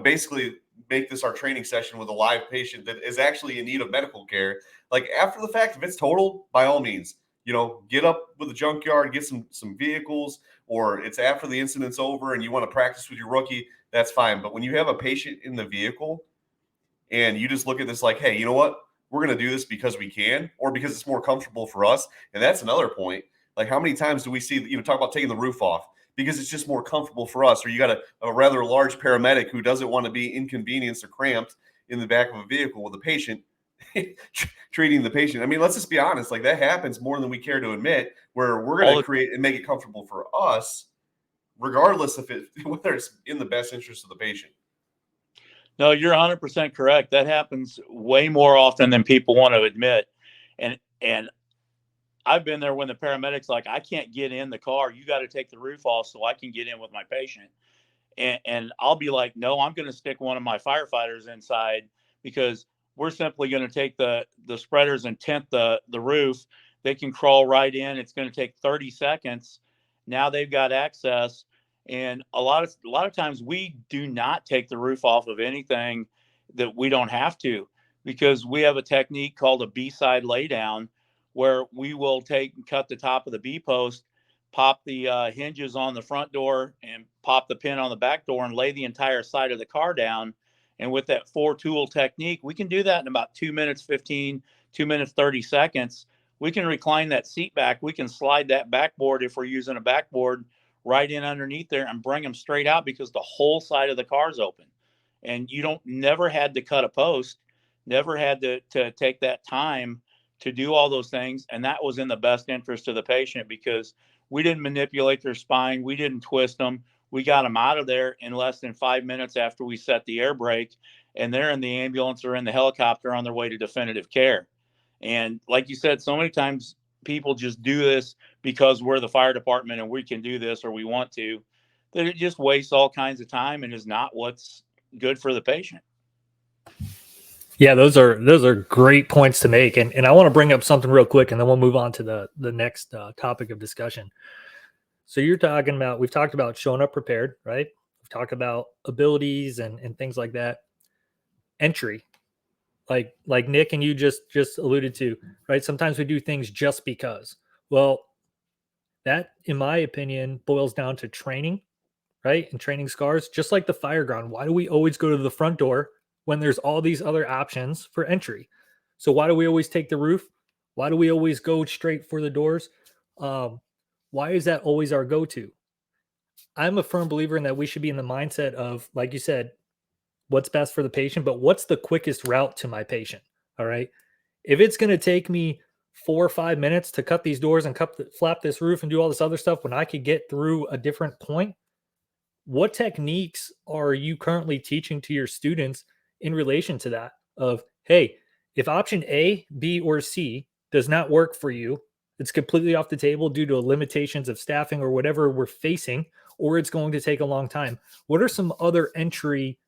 A: basically make this our training session with a live patient that is actually in need of medical care. Like, after the fact, if it's total, by all means, get up with the junkyard, get some vehicles, or it's after the incident's over and you want to practice with your rookie, that's fine. But when you have a patient in the vehicle and you just look at this like, hey, you know what? We're going to do this because we can, or because it's more comfortable for us. And that's another point. Like, how many times do we see, talk about taking the roof off because it's just more comfortable for us, or you got a rather large paramedic who doesn't want to be inconvenienced or cramped in the back of a vehicle with a patient treating the patient. I mean, let's just be honest. Like, that happens more than we care to admit, where we're going to create and make it comfortable for us, regardless of whether it's in the best interest of the patient.
B: No, you're 100% correct. That happens way more often than people want to admit. And I've been there when the paramedic's like, I can't get in the car. You got to take the roof off so I can get in with my patient. And I'll be like, no, I'm going to stick one of my firefighters inside, because we're simply going to take the spreaders and tent the roof. They can crawl right in. It's going to take 30 seconds. Now they've got access. And a lot of times we do not take the roof off of anything that we don't have to, because we have a technique called a B-side laydown, where we will cut the top of the B post, pop the hinges on the front door, and pop the pin on the back door, and lay the entire side of the car down. And with that 4-tool technique, we can do that in about 2 minutes 15, 2 minutes 30 seconds. We can recline that seat back. We can slide that backboard, if we're using a backboard, right in underneath there and bring them straight out, because the whole side of the car is open. And you never had to cut a post, never had to take that time to do all those things. And that was in the best interest of the patient, because we didn't manipulate their spine. We didn't twist them. We got them out of there in less than 5 minutes after we set the air brake, and they're in the ambulance or in the helicopter on their way to definitive care. And like you said, so many times people just do this because we're the fire department and we can do this, or we want to, that it just wastes all kinds of time and is not what's good for the patient.
C: Yeah, those are great points to make. And I want to bring up something real quick, and then we'll move on to the next topic of discussion. So we've talked about showing up prepared, right? We've talked about abilities and things like that. Entry, like Nick and you just alluded to, right? Sometimes we do things just because. Well, that, in my opinion, boils down to training, right? And training scars, just like the fire ground. Why do we always go to the front door when there's all these other options for entry? So why do we always take the roof? Why do we always go straight for the doors? Why is that always our go-to? I'm a firm believer in that we should be in the mindset of, like you said, what's best for the patient, but what's the quickest route to my patient? All right. If it's going to take me 4 or 5 minutes to cut these doors and flap this roof and do all this other stuff when I could get through a different point, what techniques are you currently teaching to your students in relation to that? Of, hey, if option A, B, or C does not work for you, it's completely off the table due to limitations of staffing or whatever we're facing, or it's going to take a long time. What are some other entry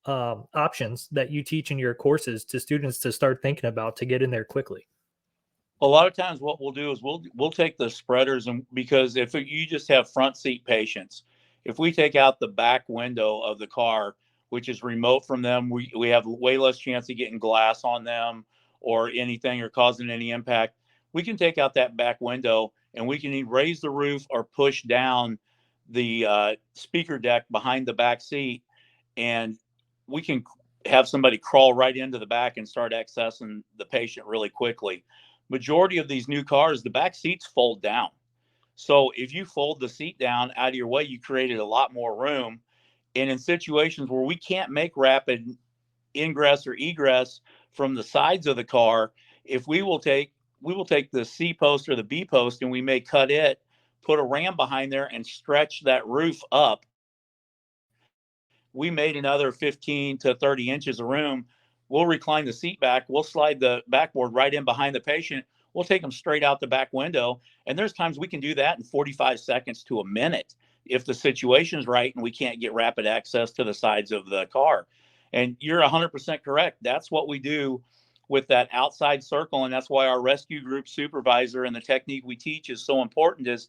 C: options that you teach in your courses to students to start thinking about to get in there quickly?
B: A lot of times what we'll do is we'll take the spreaders, and because if you just have front seat patients, if we take out the back window of the car, which is remote from them, we have way less chance of getting glass on them or anything, or causing any impact. We can take out that back window, and we can either raise the roof or push down the speaker deck behind the back seat, and we can have somebody crawl right into the back and start accessing the patient really quickly. Majority of these new cars, the back seats fold down. So if you fold the seat down out of your way, you created a lot more room. And in situations where we can't make rapid ingress or egress from the sides of the car, if we will take the C post or the B post, and we may cut it, put a ram behind there and stretch that roof up we made another 15 to 30 inches of room. We'll recline the seat back. We'll slide the backboard right in behind the patient. We'll take them straight out the back window. And there's times we can do that in 45 seconds to a minute if the situation's right and we can't get rapid access to the sides of the car. And you're 100% correct. That's what we do with that outside circle. And that's why our rescue group supervisor and the technique we teach is so important, is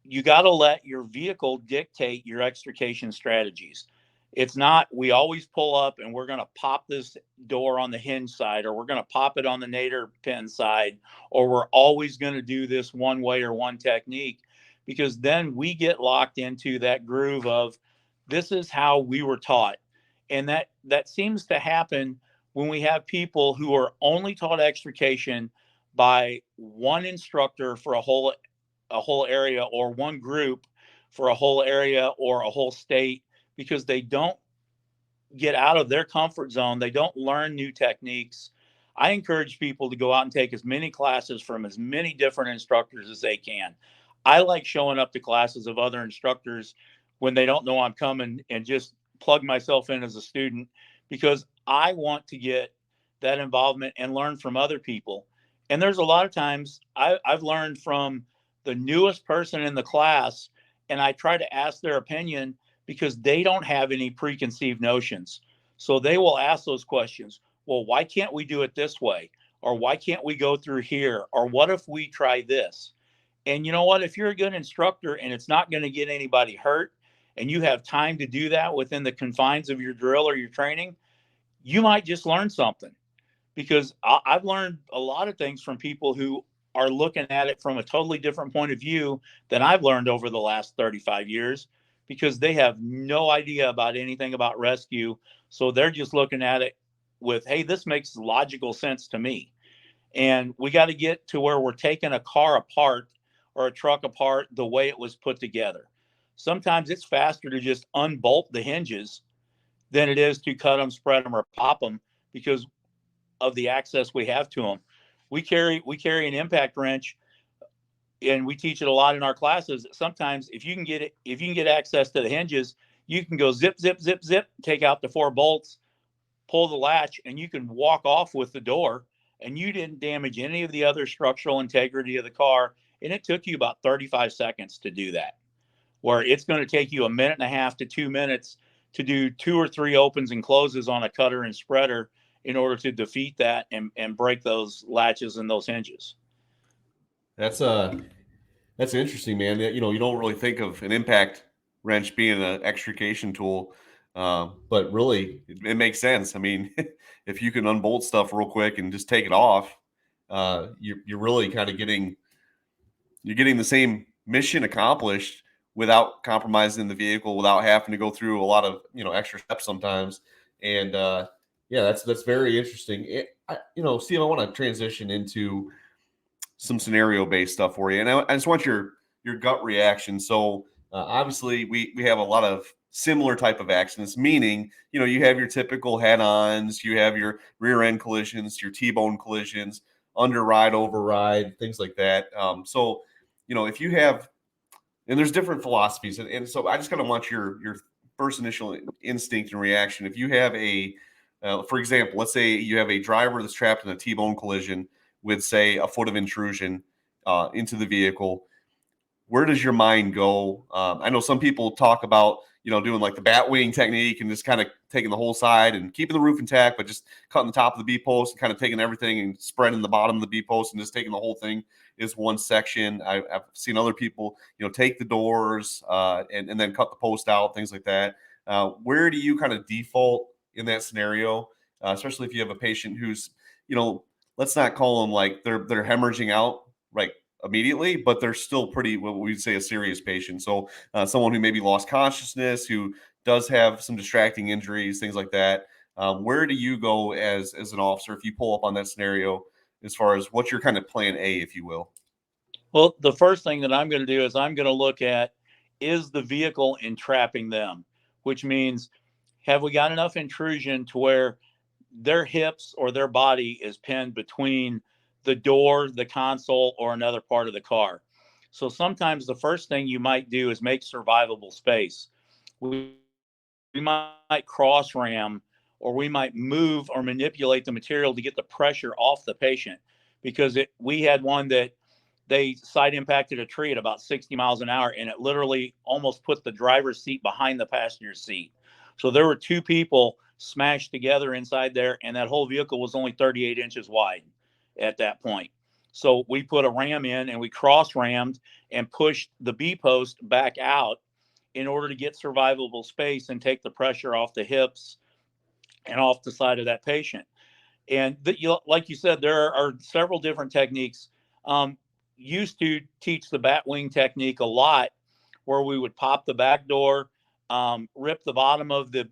B: you got to let your vehicle dictate your extrication strategies. It's not, we always pull up and we're going to pop this door on the hinge side, or we're going to pop it on the nadir pin side, or we're always going to do this one way or one technique, because then we get locked into that groove of this is how we were taught. And that seems to happen when we have people who are only taught extrication by one instructor for a whole area, or one group for a whole area or a whole state, because they don't get out of their comfort zone. They don't learn new techniques. I encourage people to go out and take as many classes from as many different instructors as they can. I like showing up to classes of other instructors when they don't know I'm coming, and just plug myself in as a student, because I want to get that involvement and learn from other people. And there's a lot of times I've learned from the newest person in the class, and I try to ask their opinion because they don't have any preconceived notions. So they will ask those questions. Well, why can't we do it this way? Or why can't we go through here? Or what if we try this? And you know what? If you're a good instructor and it's not going to get anybody hurt, and you have time to do that within the confines of your drill or your training, you might just learn something. Because I've learned a lot of things from people who are looking at it from a totally different point of view than I've learned over the last 35 years, because they have no idea about anything about rescue. So they're just looking at it with, hey, this makes logical sense to me. And we got to get to where we're taking a car apart or a truck apart the way it was put together. Sometimes it's faster to just unbolt the hinges than it is to cut them, spread them, or pop them, because of the access we have to them. We carry an impact wrench, and we teach it a lot in our classes. Sometimes if you can get access to the hinges, you can go zip, zip, zip, zip, take out the 4 bolts, pull the latch, and you can walk off with the door, and you didn't damage any of the other structural integrity of the car. And it took you about 35 seconds to do that, where it's going to take you a minute and a half to 2 minutes to do 2 or 3 opens and closes on a cutter and spreader in order to defeat that and break those latches and those hinges.
A: That's interesting, man. You know, you don't really think of an impact wrench being an extrication tool, but really it makes sense. I mean, if you can unbolt stuff real quick and just take it off, you're really kind of getting the same mission accomplished without compromising the vehicle, without having to go through a lot of extra steps sometimes. And yeah, that's very interesting. Steve, I want to transition into some scenario based stuff for you, and I just want your gut reaction. So obviously we have a lot of similar type of accidents, meaning you have your typical head-ons, you have your rear end collisions, your T-bone collisions, under ride, override, things like that. So if you have, and there's different philosophies, and so I just kind of want your first initial instinct and reaction. If you have for example, let's say you have a driver that's trapped in a T-bone collision with, say, a foot of intrusion into the vehicle, where does your mind go? I know some people talk about, doing like the bat wing technique and just kind of taking the whole side and keeping the roof intact, but just cutting the top of the B post and kind of taking everything and spreading the bottom of the B post and just taking the whole thing is one section. I've seen other people, take the doors and then cut the post out, things like that. Where do you kind of default in that scenario, especially if you have a patient who's, let's not call them like they're hemorrhaging out right immediately, but they're still pretty, what we'd say, a serious patient. So someone who maybe lost consciousness, who does have some distracting injuries, things like that. Where do you go as an officer if you pull up on that scenario, as far as what's your kind of plan A, if you will?
B: Well, the first thing that I'm going to do is I'm going to look at, is the vehicle entrapping them, which means, have we got enough intrusion to where their hips or their body is pinned between the door, the console, or another part of the car? So sometimes the first thing you might do is make survivable space. We we might cross ram, or we might move or manipulate the material to get the pressure off the patient, because we had one that they side impacted a tree at about 60 miles an hour, and it literally almost put the driver's seat behind the passenger seat. So there were two people smashed together inside there, and that whole vehicle was only 38 inches wide at that point. So we put a ram in, and we cross rammed and pushed the B post back out in order to get survivable space and take the pressure off the hips and off the side of that patient. And like you said, there are several different techniques. Used to teach the bat wing technique a lot, where we would pop the back door, rip the bottom of the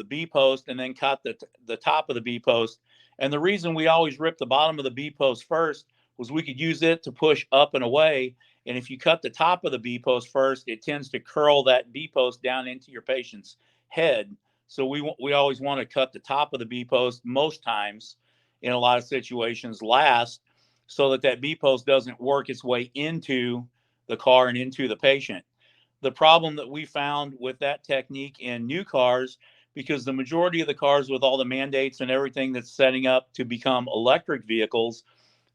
B: B post, and then cut the top of the B post. And the reason we always rip the bottom of the B post first was we could use it to push up and away. And if you cut the top of the B post first, it tends to curl that B post down into your patient's head. So we always want to cut the top of the B post most times, in a lot of situations, last, so that B post doesn't work its way into the car and into the patient. The problem that we found with that technique in new cars, because the majority of the cars, with all the mandates and everything that's setting up to become electric vehicles,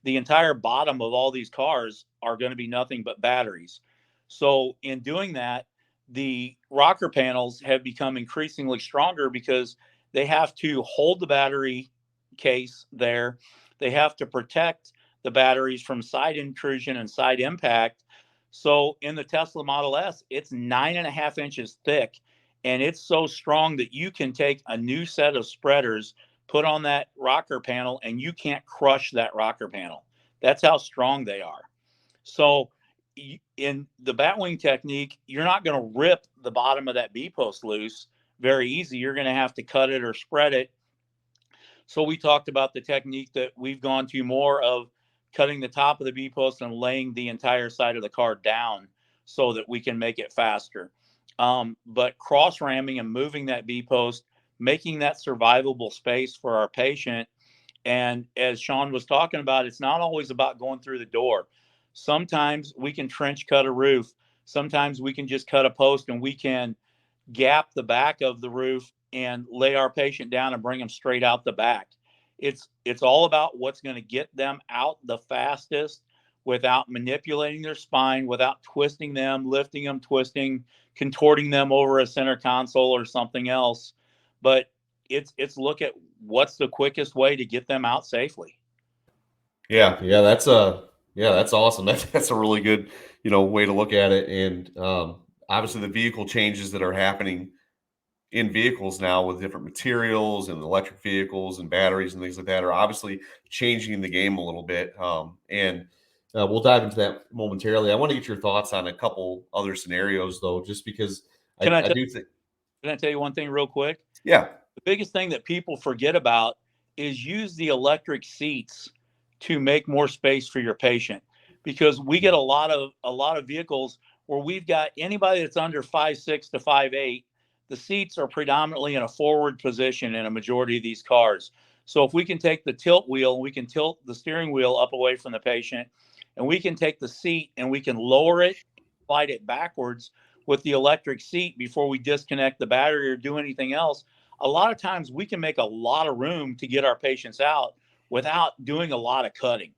B: the entire bottom of all these cars are going to be nothing but batteries. So in doing that, the rocker panels have become increasingly stronger, because they have to hold the battery case there. They have to protect the batteries from side intrusion and side impact. So in the Tesla Model S, it's 9.5 inches thick, and it's so strong that you can take a new set of spreaders, put on that rocker panel, and you can't crush that rocker panel. That's how strong they are. So in the batwing technique, you're not going to rip the bottom of that B post loose very easy. You're going to have to cut it or spread it. So we talked about the technique that we've gone to more of, cutting the top of the B post and laying the entire side of the car down so that we can make it faster. But cross ramming and moving that B post, making that survivable space for our patient. And as Sean was talking about, it's not always about going through the door. Sometimes we can trench cut a roof. Sometimes we can just cut a post, and we can gap the back of the roof and lay our patient down and bring them straight out the back. It's all about what's going to get them out the fastest, without manipulating their spine, without twisting them, lifting them, twisting, contorting them over a center console or something else. But it's look at what's the quickest way to get them out safely.
A: That's awesome. That's a really good, way to look at it. And obviously the vehicle changes that are happening in vehicles now, with different materials and electric vehicles and batteries and things like that, are obviously changing the game a little bit. And we'll dive into that momentarily. I want to get your thoughts on a couple other scenarios, though, just because
B: Can I
A: I
B: tell,
A: do think,
B: can I tell you one thing real quick?
A: yeah,
B: The biggest thing that people forget about is use the electric seats to make more space for your patient, because we get a lot of vehicles where we've got anybody that's under 5'6" to 5'8". The seats are predominantly in a forward position in a majority of these cars. So if we can take the tilt wheel, we can tilt the steering wheel up away from the patient, and we can take the seat and we can lower it, slide it backwards with the electric seat before we disconnect the battery or do anything else. A lot of times we can make a lot of room to get our patients out without doing a lot of cutting,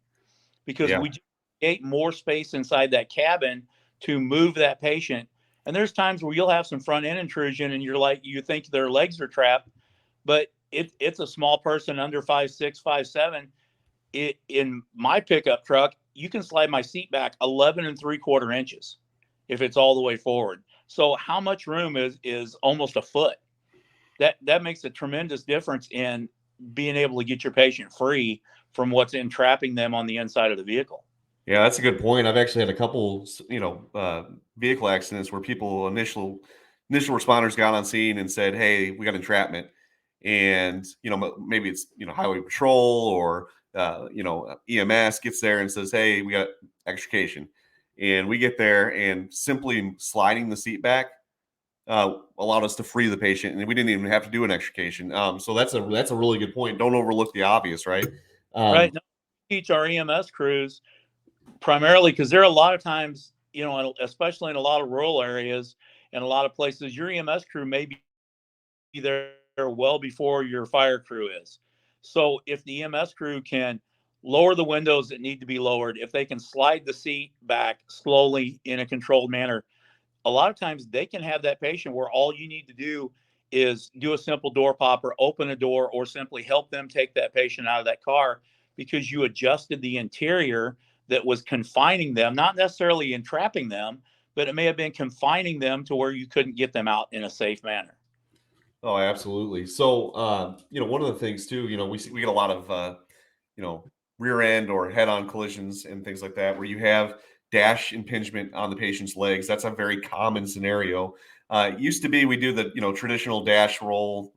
B: because
A: yeah,
B: we create more space inside that cabin to move that patient. And there's times where you'll have some front end intrusion, and you think their legs are trapped, but it's a small person under 5'6", 5'7". In my pickup truck, you can slide my seat back 11 3/4 inches if it's all the way forward. So how much room is almost a foot? That makes a tremendous difference in being able to get your patient free from what's entrapping them on the inside of the vehicle.
A: yeah, that's a good point. I've actually had a couple, vehicle accidents where initial responders got on scene and said, "Hey, we got entrapment," and maybe it's highway patrol or EMS gets there and says, "Hey, we got extrication," and we get there, and simply sliding the seat back allowed us to free the patient, and we didn't even have to do an extrication. So that's a really good point. Don't overlook the obvious, right?
B: Right
A: Um,
B: now, we teach our EMS crews primarily because there are a lot of times, especially in a lot of rural areas and a lot of places, your EMS crew may be there well before your fire crew is. So if the EMS crew can lower the windows that need to be lowered, if they can slide the seat back slowly in a controlled manner, a lot of times they can have that patient where all you need to do is do a simple door pop or open a door or simply help them take that patient out of that car because you adjusted the interior that was confining them, not necessarily entrapping them, but it may have been confining them to where you couldn't get them out in a safe manner.
A: Oh, absolutely. So, one of the things too, we get a lot of, rear end or head on collisions and things like that, where you have dash impingement on the patient's legs. That's a very common scenario. It used to be we do the, traditional dash roll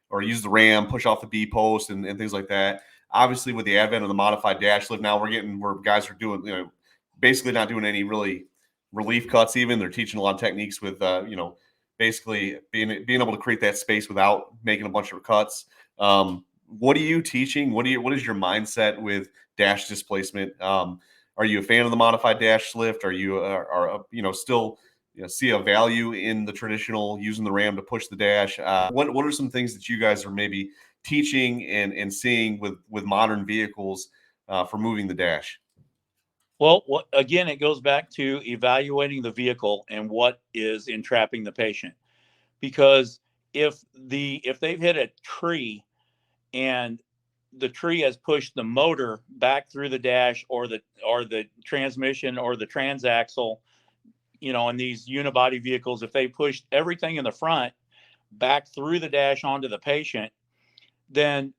A: or use the ram, push off the B post and things like that. Obviously, with the advent of the modified dash lift, now where guys are doing, basically not doing any really relief cuts. Even they're teaching a lot of techniques with, basically being able to create that space without making a bunch of cuts. What are you teaching? What is your mindset with dash displacement? Are you a fan of the modified dash lift? Are you still see a value in the traditional using the ram to push the dash? What are some things that you guys are maybe teaching and seeing with modern vehicles for moving the dash?
B: Well, again, it goes back to evaluating the vehicle and what is entrapping the patient. Because if they've hit a tree and the tree has pushed the motor back through the dash or the transmission or the transaxle, in these unibody vehicles, if they pushed everything in the front back through the dash onto the patient, then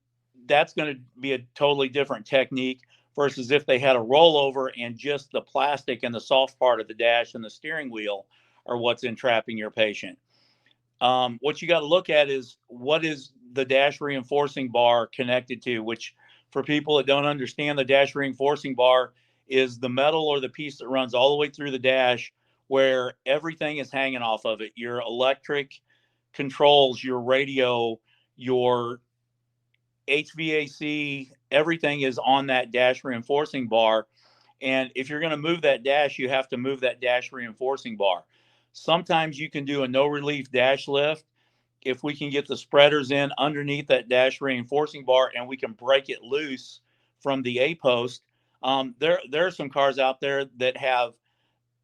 B: that's going to be a totally different technique versus if they had a rollover and just the plastic and the soft part of the dash and the steering wheel are what's entrapping your patient. What you got to look at is what is the dash reinforcing bar connected to, which for people that don't understand, the dash reinforcing bar is the metal or the piece that runs all the way through the dash where everything is hanging off of it. Your electric controls, your radio, your HVAC, everything is on that dash reinforcing bar. And if you're going to move that dash, you have to move that dash reinforcing bar. Sometimes you can do a no relief dash lift if we can get the spreaders in underneath that dash reinforcing bar and we can break it loose from the A post. There are some cars out there that have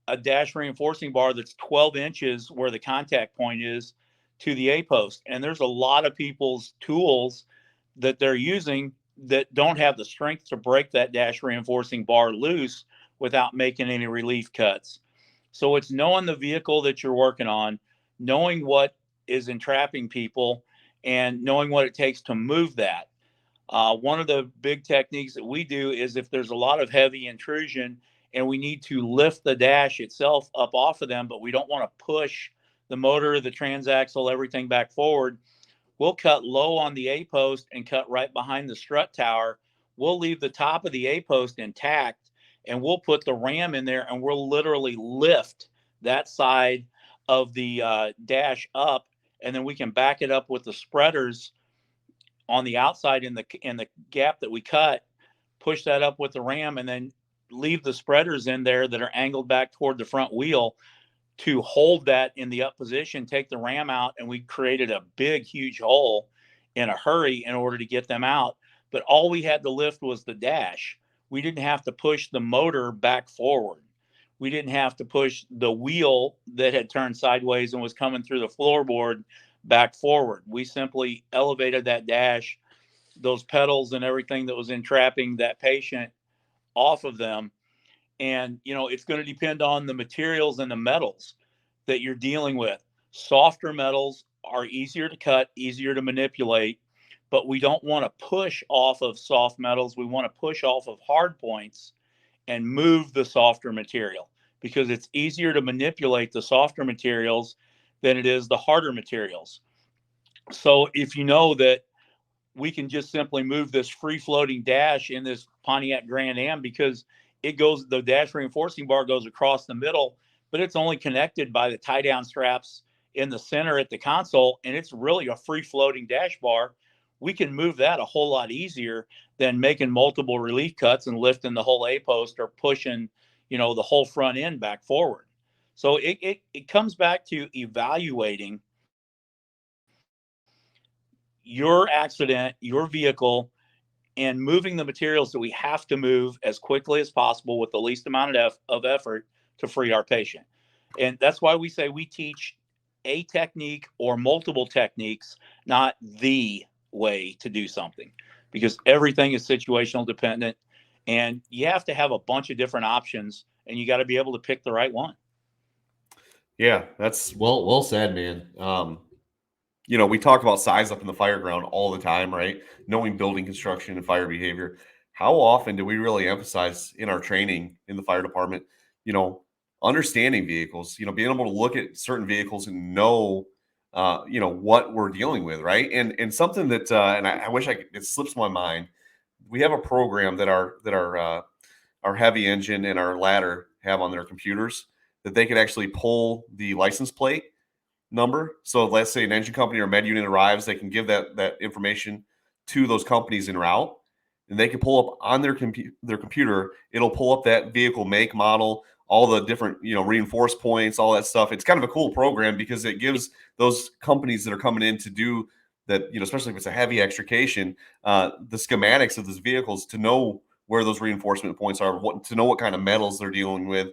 B: a dash reinforcing bar that's 12 inches where the contact point is to the A post. And there's a lot of people's tools that they're using that don't have the strength to break that dash reinforcing bar loose without making any relief cuts. So it's knowing the vehicle that you're working on, knowing what is entrapping people, and knowing what it takes to move that. One of the big techniques that we do is if there's a lot of heavy intrusion and we need to lift the dash itself up off of them, but we don't want to push the motor, the transaxle, everything back forward, we'll cut low on the A post and cut right behind the strut tower. We'll leave the top of the A post intact and we'll put the ram in there and we'll literally lift that side of the dash up, and then we can back it up with the spreaders on the outside in the gap that we cut, push that up with the ram, and then leave the spreaders in there that are angled back toward the front wheel to hold that in the up position, take the ram out, and we created a big, huge hole in a hurry in order to get them out. But all we had to lift was the dash. We didn't have to push the motor back forward. We didn't have to push the wheel that had turned sideways and was coming through the floorboard back forward. We simply elevated that dash, those pedals and everything that was entrapping that patient off of them. And it's going to depend on the materials and the metals that you're dealing with. Softer metals are easier to cut, easier to manipulate, but we don't want to push off of soft metals. We want to push off of hard points and move the softer material because it's easier to manipulate the softer materials than it is the harder materials. So if you know that we can just simply move this free floating dash in this Pontiac Grand Am because the dash reinforcing bar goes across the middle, but it's only connected by the tie down straps in the center at the console. And it's really a free floating dash bar. We can move that a whole lot easier than making multiple relief cuts and lifting the whole A post or pushing, the whole front end back forward. So it comes back to evaluating your accident, your vehicle, and moving the materials that we have to move as quickly as possible with the least amount of effort to free our patient. And that's why we say we teach a technique or multiple techniques, not the way to do something, because everything is situational dependent, and you have to have a bunch of different options, and you got to be able to pick the right one.
A: Yeah, that's well said, man. We talk about size up in the fire ground all the time, right? Knowing building construction and fire behavior. How often do we really emphasize in our training in the fire department, you know, understanding vehicles, being able to look at certain vehicles and know, what we're dealing with, right? And something that, and I wish it slips my mind. We have a program that our heavy engine and our ladder have on their computers that they can actually pull the license plate number. So let's say an engine company or med unit arrives, they can give that information to those companies en route, and they can pull up on their computer. It'll pull up that vehicle make, model, all the different reinforced points, all that stuff. It's kind of a cool program because it gives those companies that are coming in to do that, especially if it's a heavy extrication, the schematics of those vehicles to know where those reinforcement points are, to know what kind of metals they're dealing with.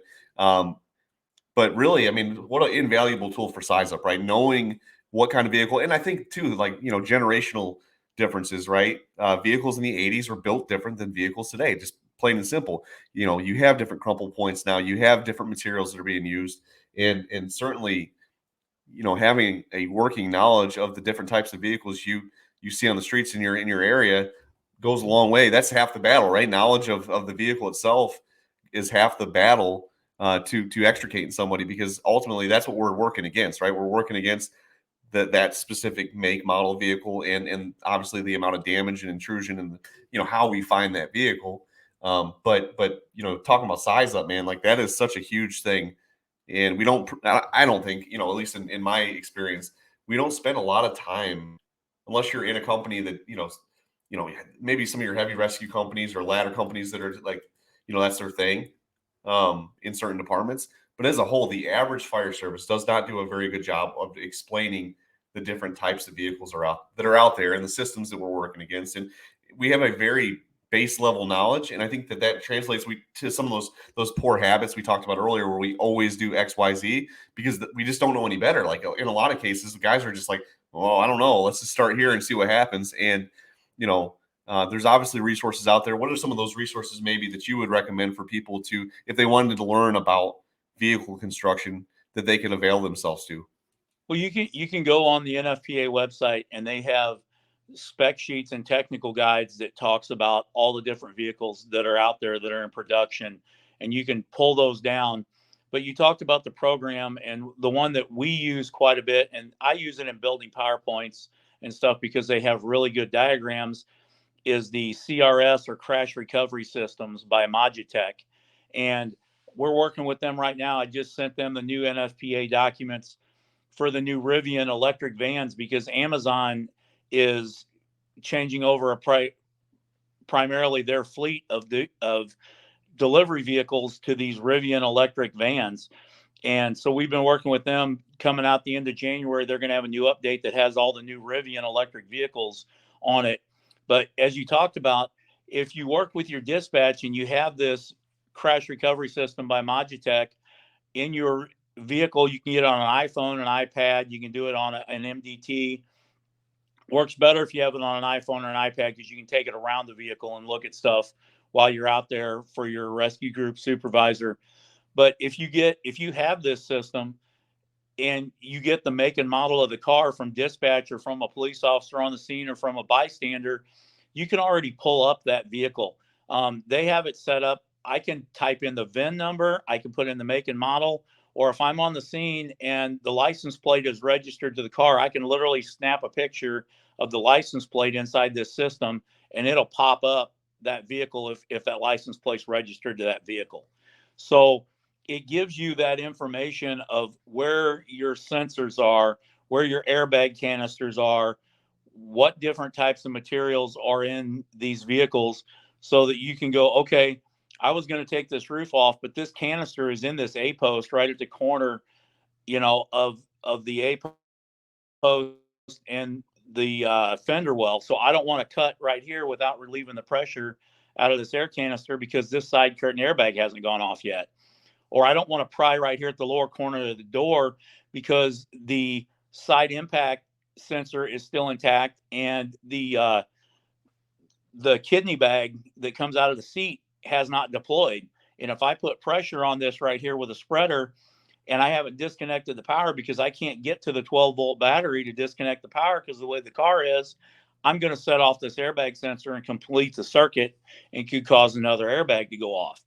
A: But really, I mean, what an invaluable tool for size up, right? Knowing what kind of vehicle, and I think too, like generational differences, right? Vehicles in the '80s were built different than vehicles today, just plain and simple. You have different crumple points now. You have different materials that are being used, and certainly, having a working knowledge of the different types of vehicles you see on the streets in your area goes a long way. That's half the battle, right? Knowledge of the vehicle itself is half the battle to extricating somebody, because ultimately that's what we're working against, right? We're working against that specific make, model vehicle, and obviously the amount of damage and intrusion, and how we find that vehicle. But talking about size up, man, like that is such a huge thing, and I don't think, at least in my experience, we don't spend a lot of time, unless you're in a company that maybe some of your heavy rescue companies or ladder companies that are like, that's their thing, in certain departments. But as a whole, the average fire service does not do a very good job of explaining the different types of vehicles that are out there and the systems that we're working against. And we have a very base level knowledge, and I think that translates to some of those poor habits we talked about earlier, where we always do XYZ because we just don't know any better. Like in a lot of cases, the guys are just like, "Oh, I don't know. Let's just start here and see what happens." And there's obviously resources out there. What are some of those resources maybe that you would recommend for people to, if they wanted to learn about vehicle construction, that they can avail themselves to?
B: Well, you can go on the NFPA website, and they have spec sheets and technical guides that talks about all the different vehicles that are out there that are in production, and you can pull those down. But you talked about the program, and the one that we use quite a bit, and I use it in building PowerPoints and stuff because they have really good diagrams, is the CRS, or Crash Recovery Systems, by Magitech. And we're working with them right now. I just sent them the new NFPA documents for the new Rivian electric vans, because Amazon is changing over primarily their fleet of delivery vehicles to these Rivian electric vans. And so we've been working with them. Coming out the end of January, they're going to have a new update that has all the new Rivian electric vehicles on it. But as you talked about, if you work with your dispatch and you have this crash recovery system by Magitech in your vehicle, you can get it on an iPhone, an iPad. You can do it on an MDT. Works better if you have it on an iPhone or an iPad, because you can take it around the vehicle and look at stuff while you're out there for your rescue group supervisor. But if you have this system and you get the make and model of the car from dispatch, or from a police officer on the scene, or from a bystander, you can already pull up that vehicle. They have it set up. I can type in the VIN number, I can put in the make and model, or if I'm on the scene and the license plate is registered to the car, I can literally snap a picture of the license plate inside this system, and it'll pop up that vehicle if that license plate's registered to that vehicle. So it gives you that information of where your sensors are, where your airbag canisters are, what different types of materials are in these vehicles, so that you can go, okay, I was going to take this roof off, but this canister is in this A post right at the corner, of the A post and fender well. So I don't want to cut right here without relieving the pressure out of this air canister because this side curtain airbag hasn't gone off yet. Or I don't want to pry right here at the lower corner of the door because the side impact sensor is still intact and the kidney bag that comes out of the seat has not deployed. And if I put pressure on this right here with a spreader and I haven't disconnected the power because I can't get to the 12-volt battery to disconnect the power because of the way the car is, I'm going to set off this airbag sensor and complete the circuit and could cause another airbag to go off.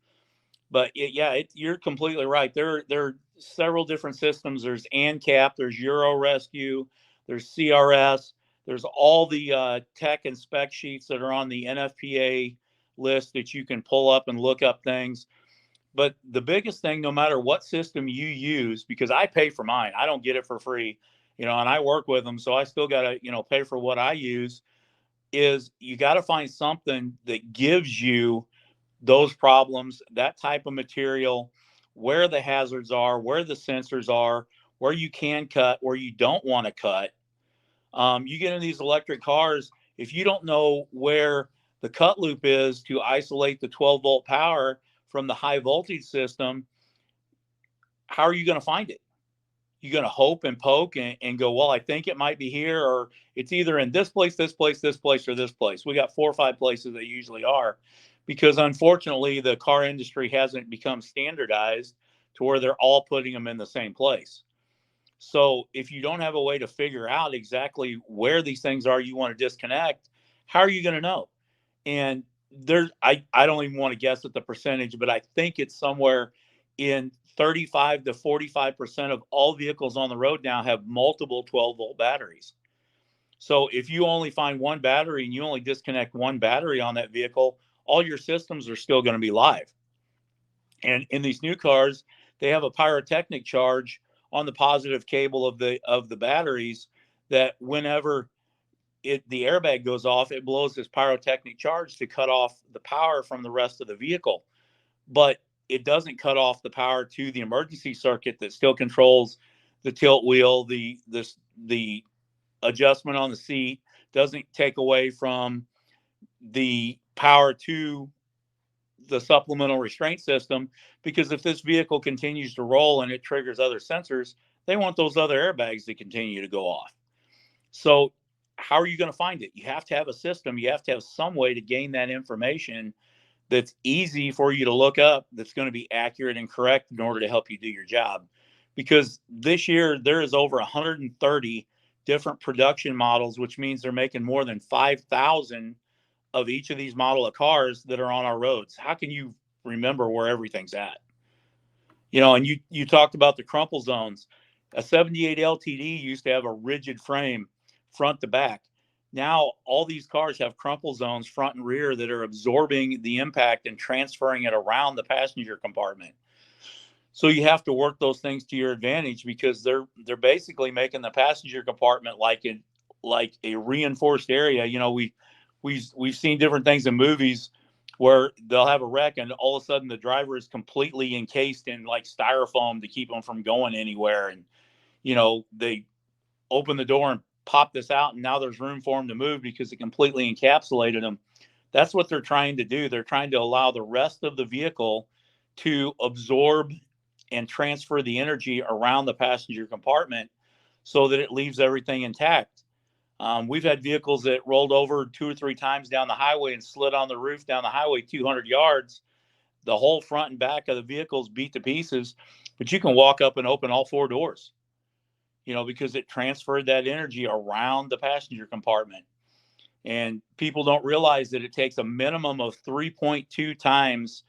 B: But you're completely right. There are several different systems. There's ANCAP, there's Euro Rescue, there's CRS, there's all the tech and spec sheets that are on the NFPA list that you can pull up and look up things. But the biggest thing, no matter what system you use, because I pay for mine, I don't get it for free, and I work with them, so I still got to, pay for what I use, is you got to find something that gives you those problems, that type of material, where the hazards are, where the sensors are, where you can cut, where you don't want to cut. You get in these electric cars, if you don't know where the cut loop is to isolate the 12-volt power from the high voltage system, how are you going to find it? You're going to hope and poke and go, well, I think it might be here, or it's either in this place, this place, this place, or this place. We got 4 or 5 places they usually are, because unfortunately the car industry hasn't become standardized to where they're all putting them in the same place. So if you don't have a way to figure out exactly where these things are you want to disconnect, how are you going to know? And I don't even want to guess at the percentage, but I think it's somewhere in 35 to 45% of all vehicles on the road now have multiple 12-volt batteries. So if you only find one battery and you only disconnect one battery on that vehicle, all your systems are still going to be live. And in these new cars, they have a pyrotechnic charge on the positive cable of the batteries that whenever the airbag goes off, it blows this pyrotechnic charge to cut off the power from the rest of the vehicle. But it doesn't cut off the power to the emergency circuit that still controls the tilt wheel, the adjustment on the seat, doesn't take away from the power to the supplemental restraint system, because if this vehicle continues to roll and it triggers other sensors, they want those other airbags to continue to go off. So how are you going to find it? You have to have a system. You have to have some way to gain that information that's easy for you to look up, that's going to be accurate and correct in order to help you do your job. Because this year there is over 130 different production models, which means they're making more than 5,000 of each of these model of cars that are on our roads. How can you remember where everything's at? And you talked about the crumple zones. A 78 LTD used to have a rigid frame front to back. Now all these cars have crumple zones front and rear that are absorbing the impact and transferring it around the passenger compartment. So you have to work those things to your advantage, because they're basically making the passenger compartment like a reinforced area. We've seen different things in movies where they'll have a wreck and all of a sudden the driver is completely encased in like styrofoam to keep them from going anywhere. And, they open the door and pop this out and now there's room for them to move because it completely encapsulated them. That's what they're trying to do. They're trying to allow the rest of the vehicle to absorb and transfer the energy around the passenger compartment so that it leaves everything intact. We've had vehicles that rolled over 2 or 3 times down the highway and slid on the roof down the highway 200 yards. The whole front and back of the vehicles beat to pieces, but you can walk up and open all 4 doors, because it transferred that energy around the passenger compartment. And people don't realize that it takes a minimum of 3.2 times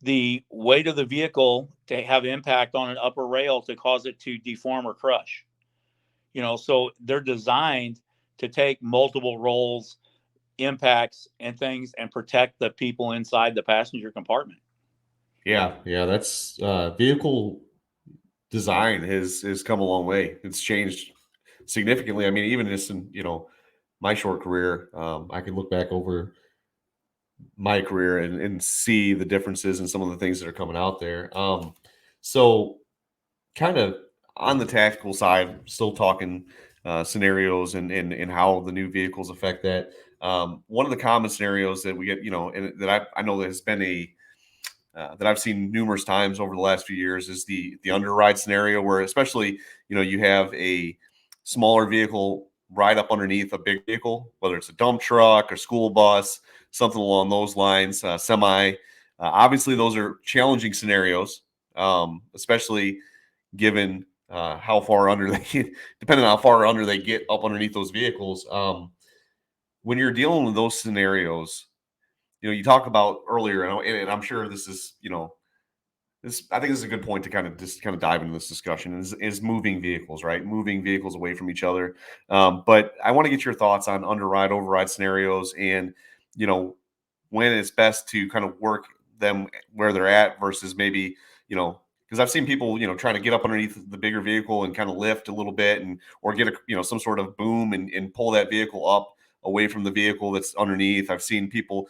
B: the weight of the vehicle to have impact on an upper rail to cause it to deform or crush. So they're designed to take multiple rolls, impacts, and things and protect the people inside the passenger compartment.
A: Yeah, that's vehicle design has come a long way. It's changed significantly. I mean, even just in my short career, I can look back over my career and see the differences in some of the things that are coming out there. So kind of on the tactical side, still talking scenarios and how the new vehicles affect that. One of the common scenarios that we get, and that I know that has been that I've seen numerous times over the last few years is the underride scenario, where especially you have a smaller vehicle ride up underneath a big vehicle, whether it's a dump truck or school bus, something along those lines, semi. Obviously, those are challenging scenarios, especially given how far under they depending on how far under they get up underneath those vehicles. When you're dealing with those scenarios, you talk about earlier, and I'm sure this is, I think this is a good point to kind of dive into this discussion is moving vehicles, right? Moving vehicles away from each other. But I want to get your thoughts on underride, override scenarios, and you know when it's best to kind of work them where they're at versus maybe because I've seen people trying to get up underneath the bigger vehicle and kind of lift a little bit and or get some sort of boom and pull that vehicle up away from the vehicle that's underneath. I've seen people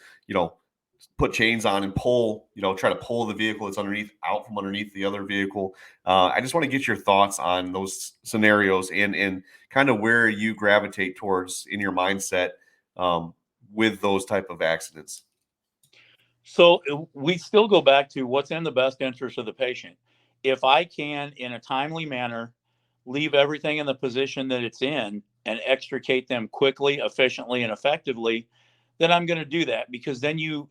A: put chains on and pull, try to pull the vehicle that's underneath out from underneath the other vehicle. I just want to get your thoughts on those scenarios and kind of where you gravitate towards in your mindset with those type of accidents.
B: So we still go back to what's in the best interest of the patient. If I can, in a timely manner, leave everything in the position that it's in and extricate them quickly, efficiently, and effectively, then I'm going to do that, because then you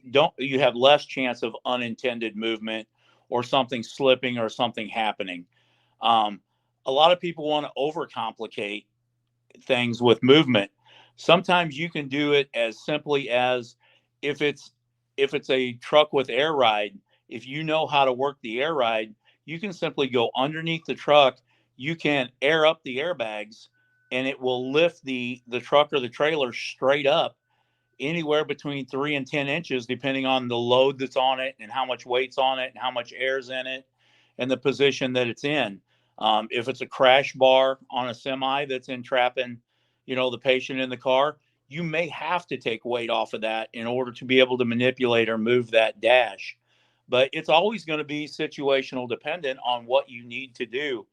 B: have less chance of unintended movement or something slipping or something happening. A lot of people want to overcomplicate things with movement. Sometimes you can do it as simply as if it's a truck with air ride, if you know how to work the air ride, you can simply go underneath the truck. You can air up the airbags and it will lift the truck or the trailer straight up anywhere between 3 and 10 inches, depending on the load that's on it and how much weight's on it and how much air's in it and the position that it's in. If it's a crash bar on a semi that's entrapping, the patient in the car, you may have to take weight off of that in order to be able to manipulate or move that dash. But it's always going to be situational dependent on what you need to do.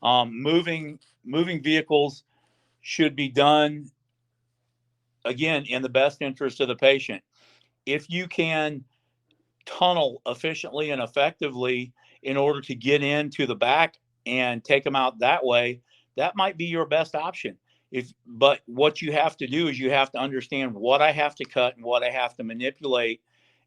B: Moving vehicles should be done, again, in the best interest of the patient. If you can tunnel efficiently and effectively in order to get into the back and take them out that way, that might be your best option. But what you have to do is you have to understand what I have to cut and what I have to manipulate.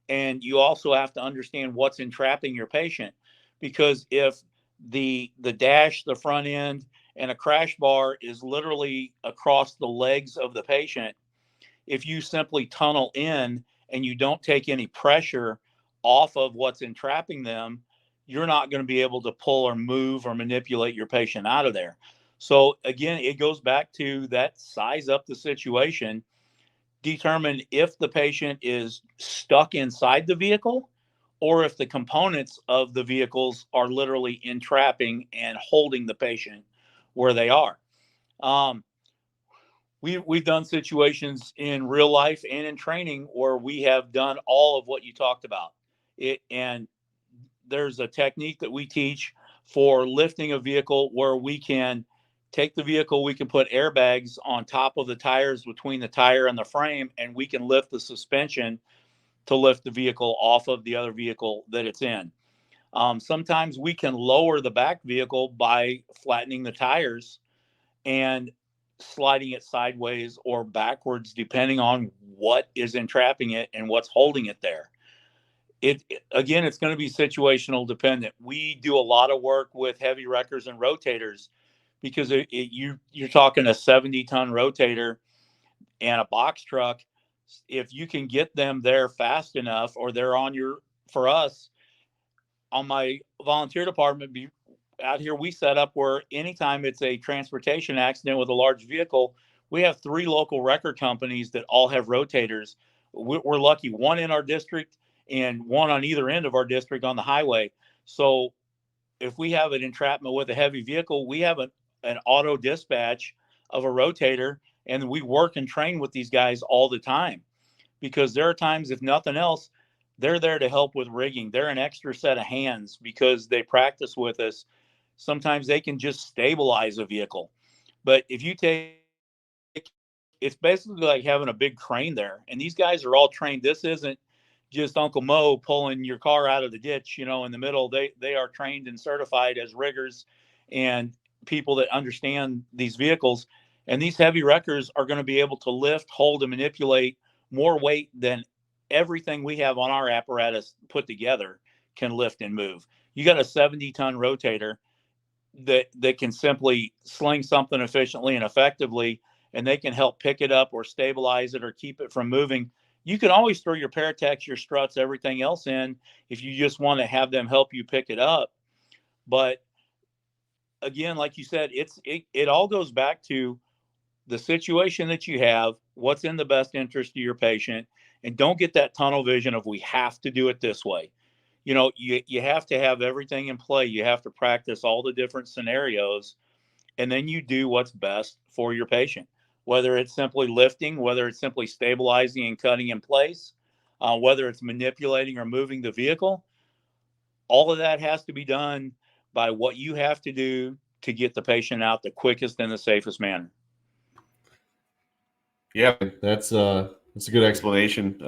B: And you also have to understand what's entrapping your patient. Because if the dash, the front end, and a crash bar is literally across the legs of the patient, if you simply tunnel in and you don't take any pressure off of what's entrapping them, you're not going to be able to pull or move or manipulate your patient out of there. So again, it goes back to that: size up the situation, determine if the patient is stuck inside the vehicle or if the components of the vehicles are literally entrapping and holding the patient where they are. Um, we've done situations in real life and in training where we have done all of what you talked about. And there's a technique that we teach for lifting a vehicle where we can take the vehicle, we can put airbags on top of the tires between the tire and the frame, and we can lift the suspension to lift the vehicle off of the other vehicle that it's in. Sometimes we can lower the back vehicle by flattening the tires and sliding it sideways or backwards, depending on what is entrapping it and what's holding it there. Again, it's going to be situational dependent. We do a lot of work with heavy wreckers and rotators, because you're talking a 70-ton rotator and a box truck. If you can get them there fast enough, or they're for us, on my volunteer department out here, we set up where anytime it's a transportation accident with a large vehicle, we have 3 local wrecker companies that all have rotators. We're lucky, one in our district and one on either end of our district on the highway. So if we have an entrapment with a heavy vehicle, we have an auto dispatch of a rotator, and we work and train with these guys all the time, because there are times, if nothing else, they're there to help with rigging. They're an extra set of hands because they practice with us. Sometimes they can just stabilize a vehicle. But if you take, it's basically like having a big crane there, and these guys are all trained. This isn't just Uncle Mo pulling your car out of the ditch, you know, in the middle. They are trained and certified as riggers and people that understand these vehicles. And these heavy wreckers are going to be able to lift, hold, and manipulate more weight than everything we have on our apparatus put together can lift and move. You got a 70-ton rotator that can simply sling something efficiently and effectively, and they can help pick it up or stabilize it or keep it from moving. You can always throw your Paratex, your struts, everything else in if you just want to have them help you pick it up. But again, like you said, it all goes back to the situation that you have, what's in the best interest of your patient, and don't get that tunnel vision of we have to do it this way. You know, you have to have everything in play. You have to practice all the different scenarios, and then you do what's best for your patient, whether it's simply lifting, whether it's simply stabilizing and cutting in place, whether it's manipulating or moving the vehicle. All of that has to be done by what you have to do to get the patient out the quickest and the safest manner.
A: Yeah, that's a good explanation.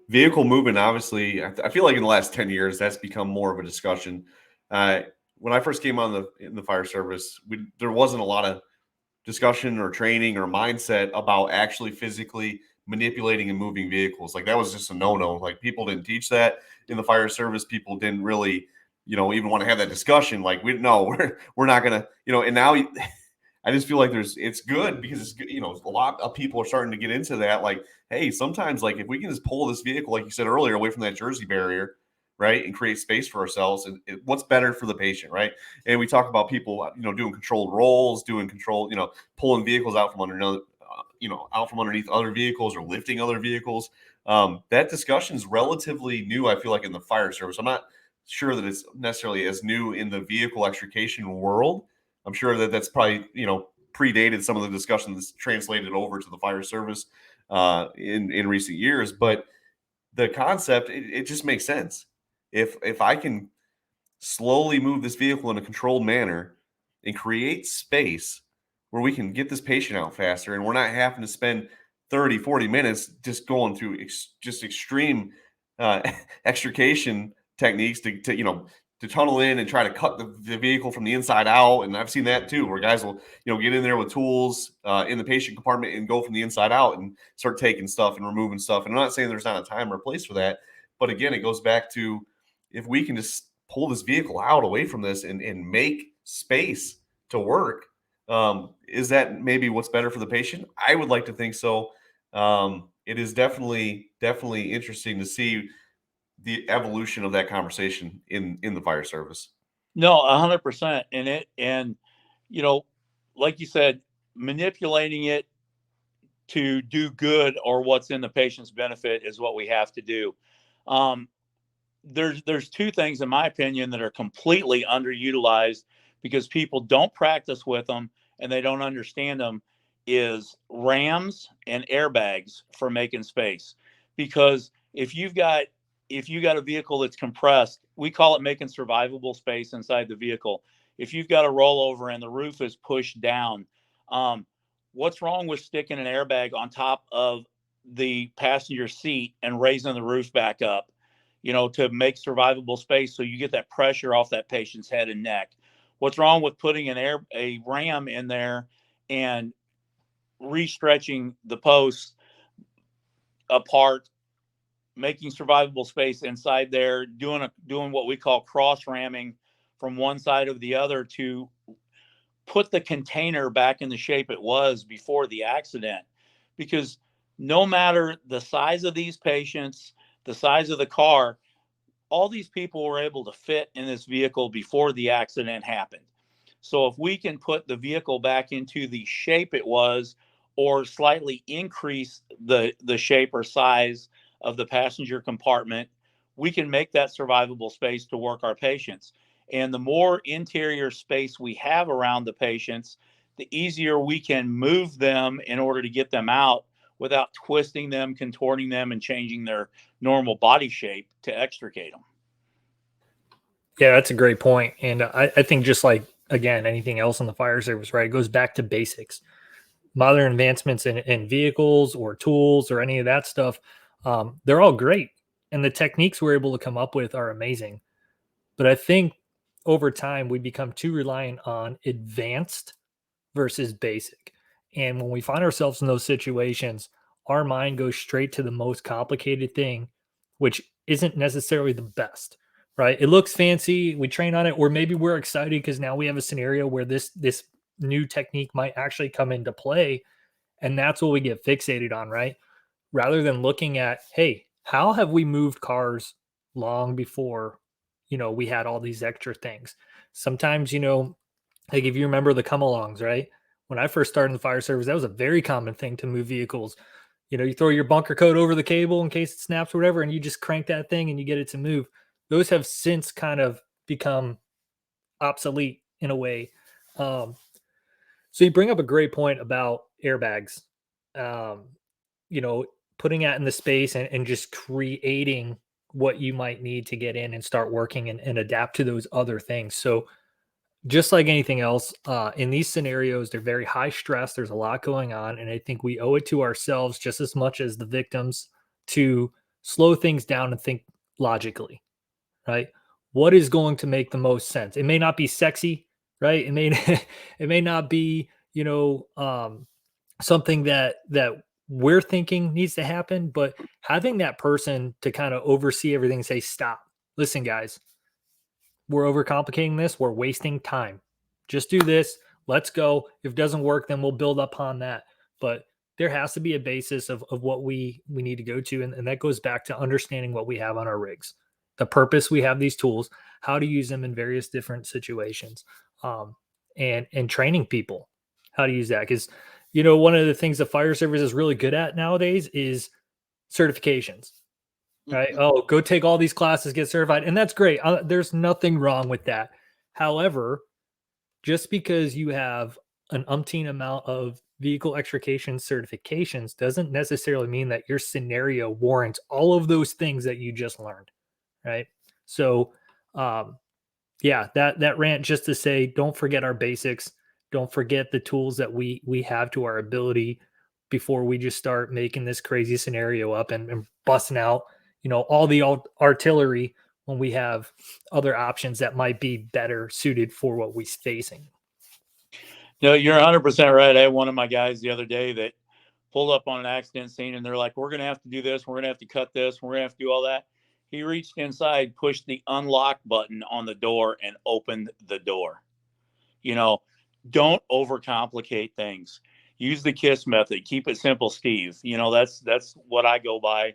A: Vehicle movement, obviously, I feel like in the last 10 years that's become more of a discussion. When I first came on in the fire service, there wasn't a lot of discussion or training or mindset about actually physically manipulating and moving vehicles. Like that was just a no-no. Like people didn't teach that in the fire service. People didn't really, even want to have that discussion. Like we're not gonna, and now I just feel like it's good because it's good, a lot of people are starting to get into that. Like, hey, sometimes like if we can just pull this vehicle, like you said earlier, away from that Jersey barrier, right, and create space for ourselves, and what's better for the patient, right? And we talk about people, doing controlled rolls, doing control, pulling vehicles out from out from underneath other vehicles or lifting other vehicles. That discussion is relatively new. I feel like in the fire service, I'm not sure that it's necessarily as new in the vehicle extrication world. I'm sure that that's probably, predated some of the discussion that's translated over to the fire service in recent years. But the concept, it just makes sense. If I can slowly move this vehicle in a controlled manner and create space where we can get this patient out faster and we're not having to spend 30, 40 minutes just going through just extreme uh, extrication techniques to tunnel in and try to cut the vehicle from the inside out. And I've seen that too, where guys will, get in there with tools in the patient compartment and go from the inside out and start taking stuff and removing stuff. And I'm not saying there's not a time or a place for that, but again, it goes back to if we can just pull this vehicle out away from this and make space to work, is that maybe what's better for the patient? I would like to think so. It is definitely interesting to see the evolution of that conversation in the fire service.
B: No, 100%. And you know, like you said, manipulating it to do good or what's in the patient's benefit is what we have to do. Um, there's two things in my opinion that are completely underutilized because people don't practice with them and they don't understand them, is rams and airbags for making space. Because if you got a vehicle that's compressed, we call it making survivable space inside the vehicle. If you've got a rollover and the roof is pushed down, um, what's wrong with sticking an airbag on top of the passenger seat and raising the roof back up, to make survivable space so you get that pressure off that patient's head and neck? What's wrong with putting a ram in there and restretching the posts apart, making survivable space inside there, doing what we call cross ramming from one side of the other to put the container back in the shape it was before the accident? Because no matter the size of these patients, the size of the car, all these people were able to fit in this vehicle before the accident happened. So if we can put the vehicle back into the shape it was, or slightly increase the shape or size of the passenger compartment, we can make that survivable space to work our patients. And the more interior space we have around the patients, the easier we can move them in order to get them out without twisting them, contorting them, and changing their normal body shape to extricate them.
C: Yeah, that's a great point. And I think just like again, anything else in the fire service, right? It goes back to basics. Modern advancements in vehicles or tools or any of that stuff, they're all great. And the techniques we're able to come up with are amazing. But I think over time, we become too reliant on advanced versus basic. And when we find ourselves in those situations, our mind goes straight to the most complicated thing, which isn't necessarily the best, right? It looks fancy, we train on it, or maybe we're excited because now we have a scenario where this new technique might actually come into play, and that's what we get fixated on, right? Rather than looking at, hey, how have we moved cars long before, we had all these extra things? Sometimes, like if you remember the come alongs, right? When I first started in the fire service, that was a very common thing to move vehicles. You throw your bunker coat over the cable in case it snaps or whatever, and you just crank that thing and you get it to move. Those have since kind of become obsolete in a way. So you bring up a great point about airbags. Um, you know, putting that in the space and just creating what you might need to get in and start working and adapt to those other things. So just like anything else, in these scenarios, they're very high stress. There's a lot going on. And I think we owe it to ourselves just as much as the victims to slow things down and think logically, right? What is going to make the most sense? It may not be sexy, right? It may it may not be, something that we're thinking needs to happen, but having that person to kind of oversee everything and say, stop, listen, guys, we're overcomplicating this. We're wasting time. Just do this. Let's go. If it doesn't work, then we'll build upon that. But there has to be a basis of what we need to go to. And that goes back to understanding what we have on our rigs, the purpose we have these tools, how to use them in various different situations, and training people how to use that. Because, one of the things the fire service is really good at nowadays is certifications, right? Oh, go take all these classes, get certified. And that's great. There's nothing wrong with that. However, just because you have an umpteen amount of vehicle extrication certifications doesn't necessarily mean that your scenario warrants all of those things that you just learned, right? So, yeah, that rant just to say, don't forget our basics. Don't forget the tools that we have to our ability before we just start making this crazy scenario up and busting out, all the artillery when we have other options that might be better suited for what we're facing.
B: No, you're 100% right. I had one of my guys the other day that pulled up on an accident scene, and they're like, we're going to have to do this. We're going to have to cut this. We're going to have to do all that. He reached inside, pushed the unlock button on the door, and opened the door. Don't overcomplicate things. Use the KISS method. Keep it simple, Steve. That's what I go by.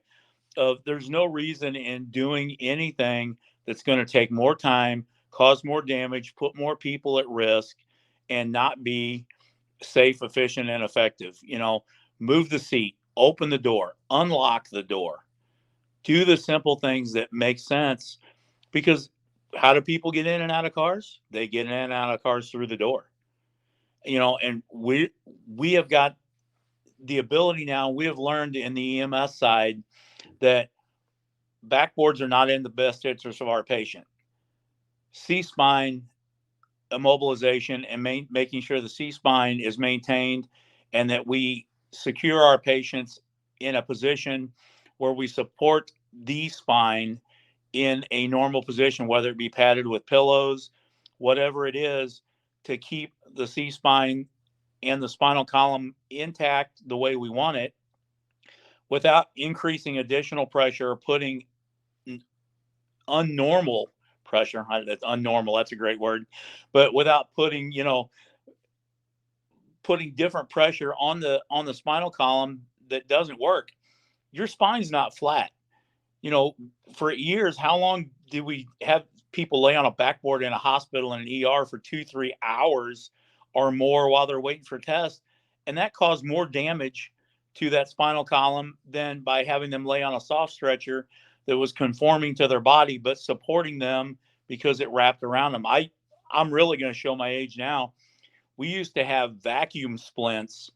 B: There's no reason in doing anything that's going to take more time, cause more damage, put more people at risk, and not be safe, efficient, and effective. Move the seat, open the door, unlock the door, do the simple things that make sense. Because how do people get in and out of cars? They get in and out of cars through the door. And we have got the ability now. We have learned in the EMS side that backboards are not in the best interest of our patient. C-spine immobilization and making sure the C-spine is maintained, and that we secure our patients in a position where we support the spine in a normal position, whether it be padded with pillows, whatever it is, to keep the C-spine and the spinal column intact the way we want it, without increasing additional pressure, putting unnormal pressure. That's unnormal. That's a great word, but without putting different pressure on the spinal column that doesn't work. Your spine's not flat. For years, how long did we have people lay on a backboard in a hospital in an ER for 2-3 hours or more while they're waiting for tests? And that caused more damage to that spinal column than by having them lay on a soft stretcher that was conforming to their body, but supporting them because it wrapped around them. I'm really going to show my age now. We used to have vacuum splints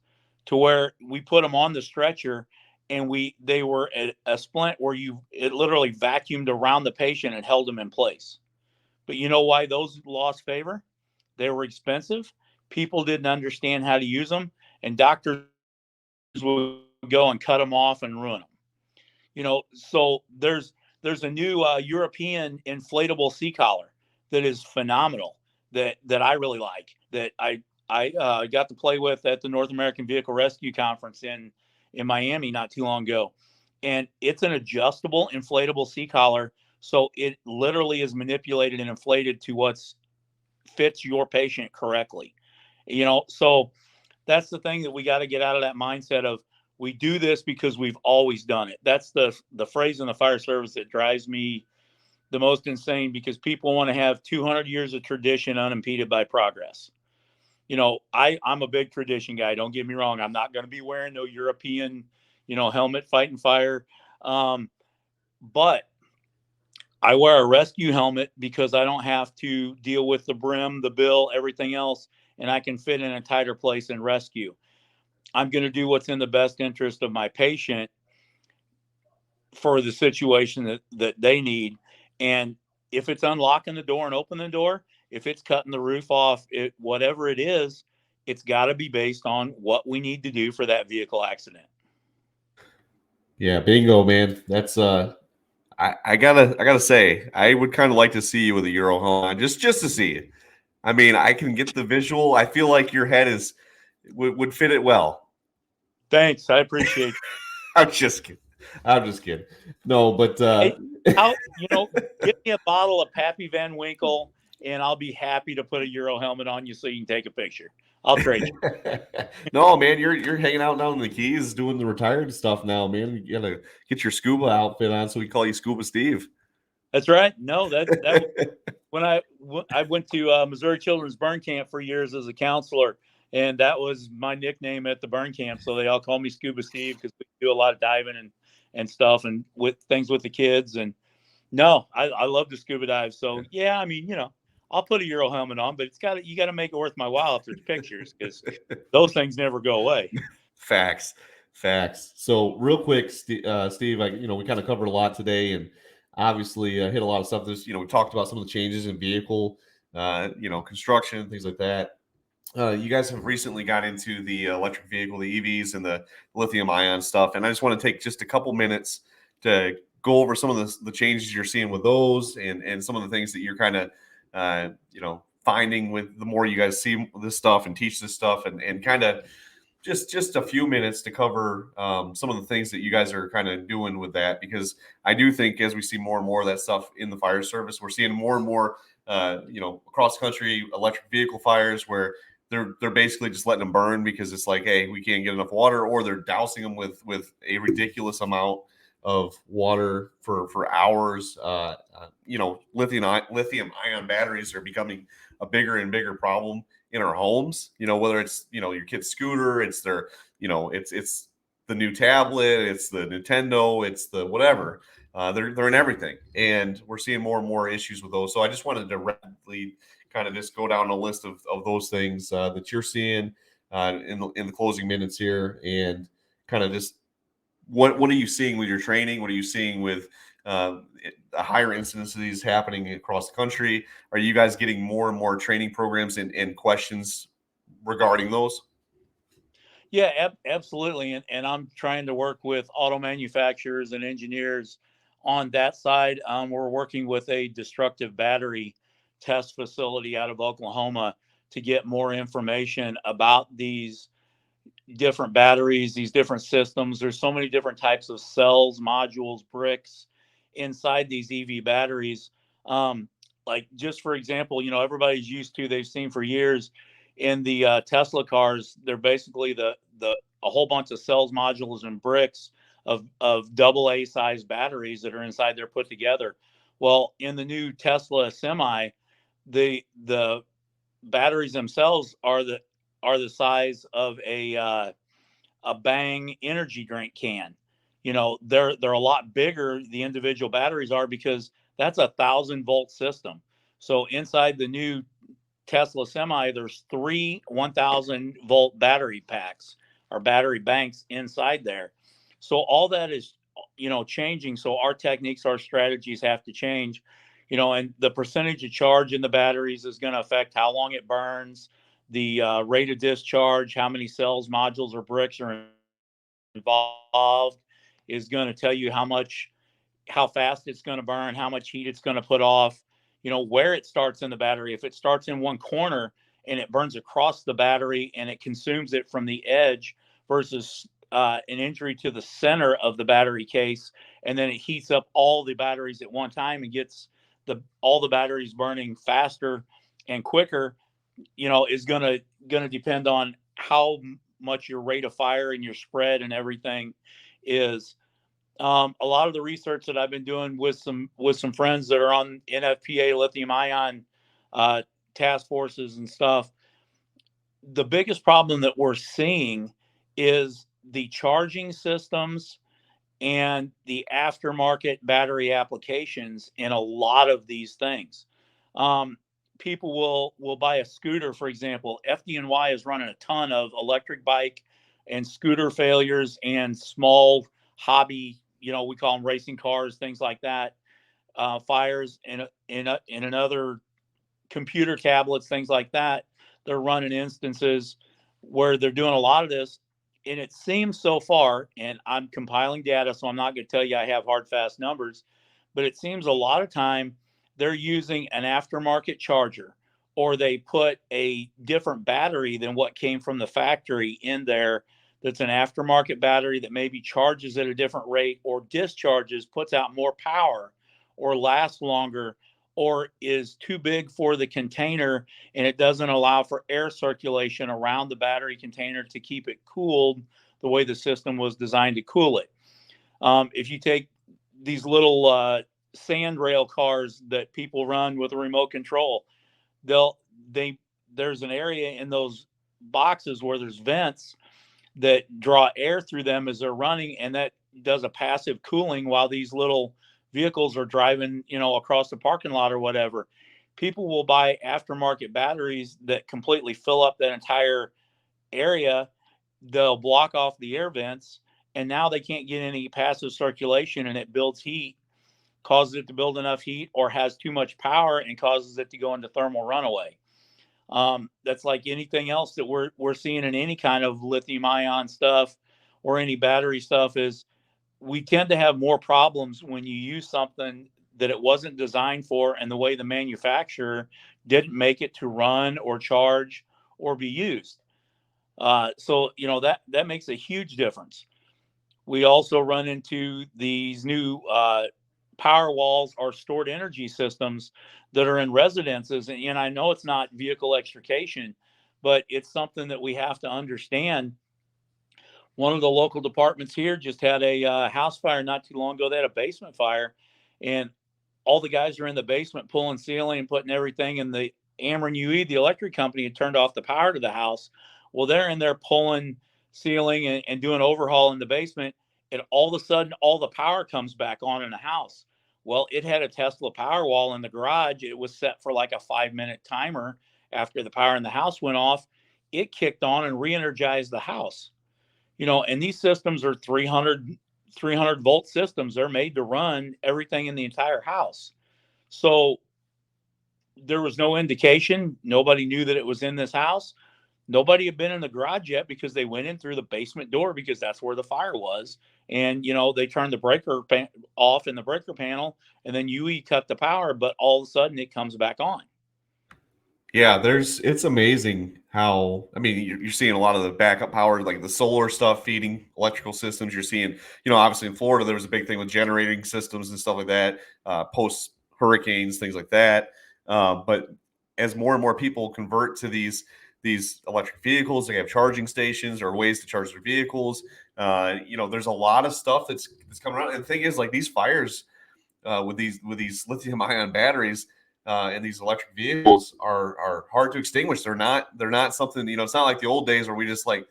B: to where we put them on the stretcher, and they were a splint where it literally vacuumed around the patient and held them in place. But you know why those lost favor? they were expensive. People didn't understand how to use them, and doctors would go and cut them off and ruin them. So there's a new European inflatable sea collar that is phenomenal, that I really like, that I got to play with at the North American Vehicle Rescue Conference in Miami not too long ago. And it's an adjustable inflatable sea collar, so it literally is manipulated and inflated to what's fits your patient correctly. So that's the thing that we got to get out of that mindset of, we do this because we've always done it. That's the phrase in the fire service that drives me the most insane, because people want to have 200 years of tradition unimpeded by progress. I'm a big tradition guy. Don't get me wrong. I'm not going to be wearing no European, helmet fighting fire. But I wear a rescue helmet because I don't have to deal with the brim, the bill, everything else, and I can fit in a tighter place in rescue. I'm going to do what's in the best interest of my patient for the situation that they need. And if it's unlocking the door and opening the door, if it's cutting the roof off, whatever it is, it's got to be based on what we need to do for that vehicle accident.
A: Yeah, bingo, man. That's I gotta say, I would kind of like to see you with a Euro helmet, just to see it. I mean, I can get the visual. I feel like your head would fit it well.
B: Thanks, I appreciate it.
A: I'm just kidding. I'm just kidding. No, but
B: Hey, give me a bottle of Pappy Van Winkle, and I'll be happy to put a Euro helmet on you so you can take a picture. I'll trade you.
A: No, man, you're hanging out down in the Keys doing the retired stuff now, man. You gotta get your scuba outfit on, so we call you Scuba Steve.
B: That's right. No, that was when I went to Missouri Children's Burn Camp for years as a counselor, and that was my nickname at the burn camp. So they all call me Scuba Steve because we do a lot of diving and stuff, and with things with the kids. And no, I love to scuba dive. So yeah, I mean, I'll put a Euro helmet on, but you got to make it worth my while if there's pictures, because those things never go away.
A: Facts. So real quick, Steve, we kind of covered a lot today, and obviously hit a lot of stuff. We talked about some of the changes in vehicle, construction, things like that. You guys have recently got into the electric vehicle, the EVs, and the lithium-ion stuff, and I just want to take just a couple minutes to go over some of the changes you're seeing with those, and some of the things that you're kind of, finding with the more you guys see this stuff and teach this stuff, and kind of just a few minutes to cover some of the things that you guys are kind of doing with that, because I do think as we see more and more of that stuff in the fire service, we're seeing more and more, across the country, electric vehicle fires where they're basically just letting them burn because it's like, hey, we can't get enough water, or they're dousing them with a ridiculous amount of water for hours. Lithium-ion batteries are becoming a bigger and bigger problem in our homes, whether it's, your kid's scooter, it's their, it's the new tablet, it's the Nintendo, it's the whatever. They're in everything, and we're seeing more and more issues with those. So I just wanted to rapidly kind of just go down a list of those things that you're seeing in the closing minutes here, and kind of just what are you seeing with your training? What are you seeing with a higher incidence of these happening across the country? Are you guys getting more and more training programs and questions regarding those?
B: Yeah, absolutely. And I'm trying to work with auto manufacturers and engineers on that side. We're working with a destructive battery test facility out of Oklahoma to get more information about these different batteries, these different systems. There's so many different types of cells, modules, bricks inside these EV batteries. Like, just for example, everybody's used to, they've seen for years in the Tesla cars, they're basically a whole bunch of cells, modules, and bricks of double A size batteries that are inside there put together. Well, in the new Tesla Semi, the batteries themselves are the size of a Bang energy drink can. They're a lot bigger. The individual batteries are, because that's 1,000-volt system. So inside the new Tesla Semi, there's 3 1,000-volt battery packs or battery banks inside there. So all that is, changing. So our techniques, our strategies have to change. And the percentage of charge in the batteries is going to affect how long it burns, the rate of discharge, how many cells, modules, or bricks are involved is going to tell you how fast it's going to burn, how much heat it's going to put off, where it starts in the battery. If it starts in one corner and it burns across the battery and it consumes it from the edge versus an injury to the center of the battery case, and then it heats up all the batteries at one time and gets all the batteries burning faster and quicker, is gonna depend on how much your rate of fire and your spread and everything is. A lot of the research that I've been doing with some friends that are on NFPA lithium-ion task forces and stuff, the biggest problem that we're seeing is the charging systems and the aftermarket battery applications in a lot of these things. People will buy a scooter, for example. FDNY is running a ton of electric bike and scooter failures and small hobby, we call them racing cars, things like that, fires in another computer tablets, things like that. They're running instances where they're doing a lot of this. And it seems so far, and I'm compiling data, so I'm not going to tell you I have hard, fast numbers, but it seems a lot of time they're using an aftermarket charger, or they put a different battery than what came from the factory in there. That's an aftermarket battery that maybe charges at a different rate or discharges, puts out more power or lasts longer, or is too big for the container and it doesn't allow for air circulation around the battery container to keep it cooled the way the system was designed to cool it. If you take these little sand rail cars that people run with a remote control, there's an area in those boxes where there's vents that draw air through them as they're running, and that does a passive cooling while these little vehicles are driving, across the parking lot or whatever. People will buy aftermarket batteries that completely fill up that entire area. They'll block off the air vents, and now they can't get any passive circulation, and it builds heat, causes it to build enough heat, or has too much power and causes it to go into thermal runaway. That's like anything else that we're seeing in any kind of lithium ion stuff or any battery stuff, is we tend to have more problems when you use something that it wasn't designed for and the way the manufacturer didn't make it to run or charge or be used. So that makes a huge difference. We also run into these new power walls or stored energy systems that are in residences. And I know it's not vehicle extrication, but it's something that we have to understand. One of the local departments here just had a house fire not too long ago. They had a basement fire, and all the guys are in the basement pulling ceiling and putting everything. And the Ameren UE, the electric company, had turned off the power to the house. Well, they're in there pulling ceiling and doing overhaul in the basement, and all of a sudden, all the power comes back on in the house. Well, it had a Tesla power wall in the garage. It was set for like a 5-minute timer. After the power in the house went off, it kicked on and re-energized the house. And these systems are 300 volt systems. They're made to run everything in the entire house. So there was no indication. Nobody knew that it was in this house. Nobody had been in the garage yet because they went in through the basement door because that's where the fire was. And, they turned the breaker off in the breaker panel, and then UE cut the power, but all of a sudden it comes back on.
A: Yeah, it's amazing how, you're seeing a lot of the backup power, like the solar stuff feeding electrical systems. You're seeing, obviously in Florida, there was a big thing with generating systems and stuff like that, post hurricanes, things like that. But as more and more people convert to these electric vehicles, they have charging stations or ways to charge their vehicles. There's a lot of stuff that's coming around. And the thing is, like, these fires with these lithium ion batteries and these electric vehicles are hard to extinguish. They're not something, it's not like the old days where we just a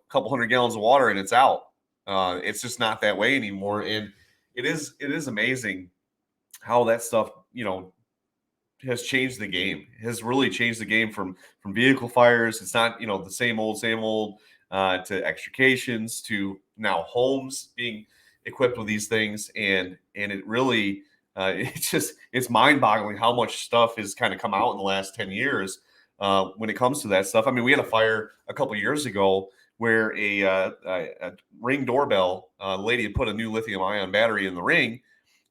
A: couple hundred gallons of water and it's out. It's just not that way anymore. And it is amazing how that stuff, has changed the game, has really changed the game from vehicle fires. It's not, the same old, to extrications, to now homes being equipped with these things. And it really, It's mind-boggling how much stuff has kind of come out in the last 10 years when it comes to that stuff. I mean, we had a fire a couple years ago where a Ring doorbell lady had put a new lithium-ion battery in the Ring,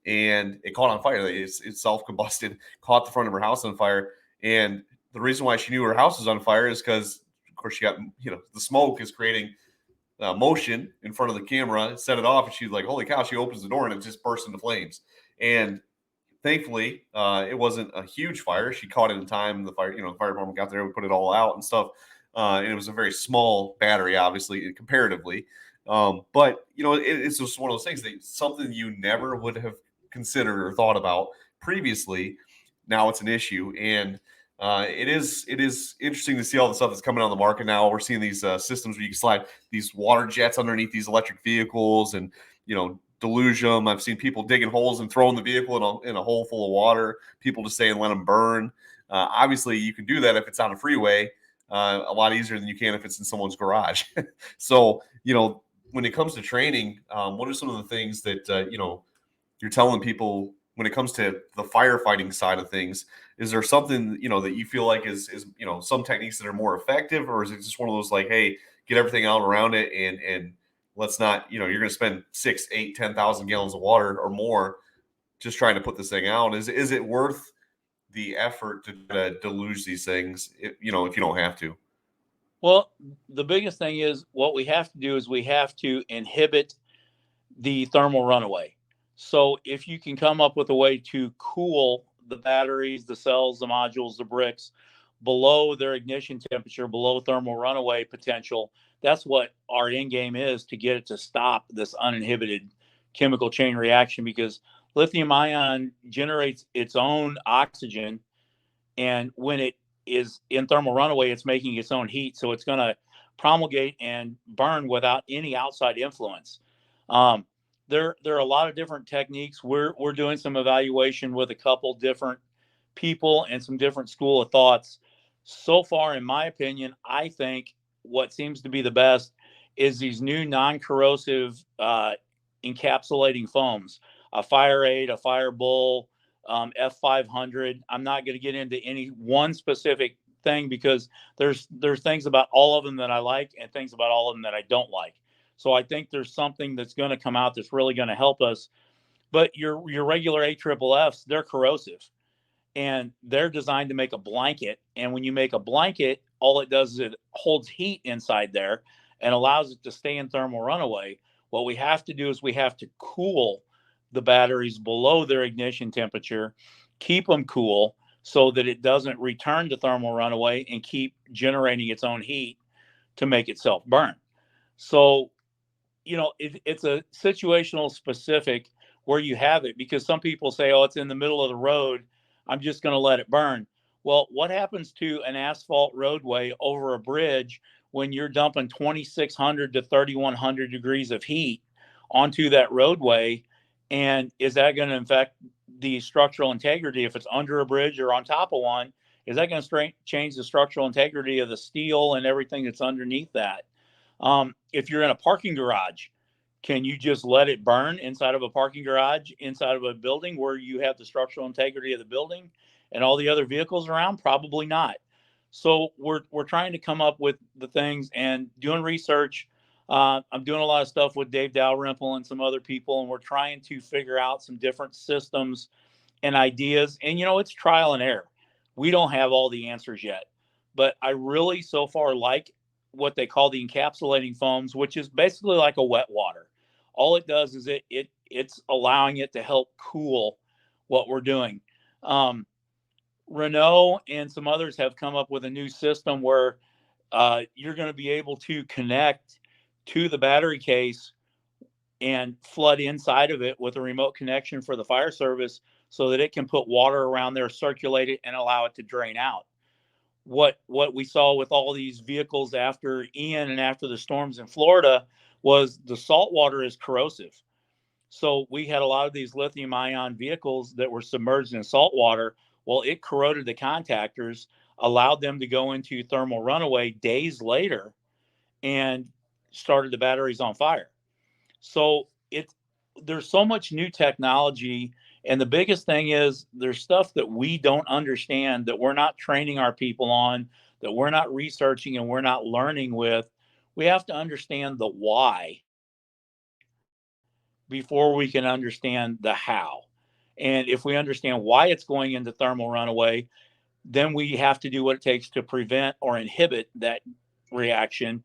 A: and it caught on fire. It self-combusted, caught the front of her house on fire. And the reason why she knew her house was on fire is because, of course, she got, the smoke is creating motion in front of the camera, set it off, and she's like, holy cow. She opens the door and it just bursts into flames. And thankfully, it wasn't a huge fire. She caught it in time. The fire department got there, we put it all out and stuff. And it was a very small battery, obviously, comparatively. But it's just one of those things that something you never would have considered or thought about previously. Now it's an issue, and it is interesting to see all the stuff that's coming on the market now. We're seeing these systems where you can slide these water jets underneath these electric vehicles, and deluge them. I've seen people digging holes and throwing the vehicle in a hole full of water. People just saying let them burn. Obviously, you can do that if it's on a freeway. A lot easier than you can if it's in someone's garage. So, when it comes to training, what are some of the things that, you're telling people when it comes to the firefighting side of things? Is there something, that you feel like is some techniques that are more effective, or is it just one of those like, hey, get everything out around it and let's not, you're going to spend 6, 8, 10,000 gallons of water or more just trying to put this thing out. Is it worth the effort to deluge these things, if you don't have to?
B: Well, the biggest thing is what we have to do is we have to inhibit the thermal runaway. So if you can come up with a way to cool the batteries, the cells, the modules, the bricks below their ignition temperature, below thermal runaway potential, that's what our end game is, to get it to stop this uninhibited chemical chain reaction, because lithium ion generates its own oxygen, and when it is in thermal runaway, it's making its own heat. So it's going to promulgate and burn without any outside influence. There are a lot of different techniques. We're doing some evaluation with a couple different people and some different school of thoughts. So far, in my opinion, I think what seems to be the best is these new non-corrosive encapsulating foams, a Fire 8, a Fire Bull, F500. I'm not going to get into any one specific thing, because there's things about all of them that I like and things about all of them that I don't like. So I think there's something that's going to come out that's really going to help us. But your regular AFFFs, they're corrosive, and they're designed to make a blanket. And when you make a blanket, all it does is it holds heat inside there and allows it to stay in thermal runaway. What we have to do is we have to cool the batteries below their ignition temperature, keep them cool so that it doesn't return to thermal runaway and keep generating its own heat to make itself burn. So, it's a situational specific where you have it, because some people say, oh, it's in the middle of the road, I'm just going to let it burn. Well, what happens to an asphalt roadway over a bridge when you're dumping 2,600 to 3,100 degrees of heat onto that roadway? And is that going to affect the structural integrity if it's under a bridge or on top of one? Is that going to change the structural integrity of the steel and everything that's underneath that? If you're in a parking garage, can you just let it burn inside of a parking garage, inside of a building where you have the structural integrity of the building and all the other vehicles around? Probably not. So we're trying to come up with the things and doing research. I'm doing a lot of stuff with Dave Dalrymple and some other people, and we're trying to figure out some different systems and ideas. And, it's trial and error. We don't have all the answers yet, but I really so far like what they call the encapsulating foams, which is basically like a wet water. All it does is it's allowing it to help cool what we're doing. Renault and some others have come up with a new system where you're going to be able to connect to the battery case and flood inside of it with a remote connection for the fire service, so that it can put water around there, circulate it, and allow it to drain out. What we saw with all these vehicles after Ian and after the storms in Florida was the salt water is corrosive. So we had a lot of these lithium ion vehicles that were submerged in salt water. Well, it corroded the contactors, allowed them to go into thermal runaway days later, and started the batteries on fire. So there's so much new technology And the biggest thing is there's stuff that we don't understand, that we're not training our people on, that we're not researching and we're not learning with. We have to understand the why before we can understand the how. And if we understand why it's going into thermal runaway, then we have to do what it takes to prevent or inhibit that reaction,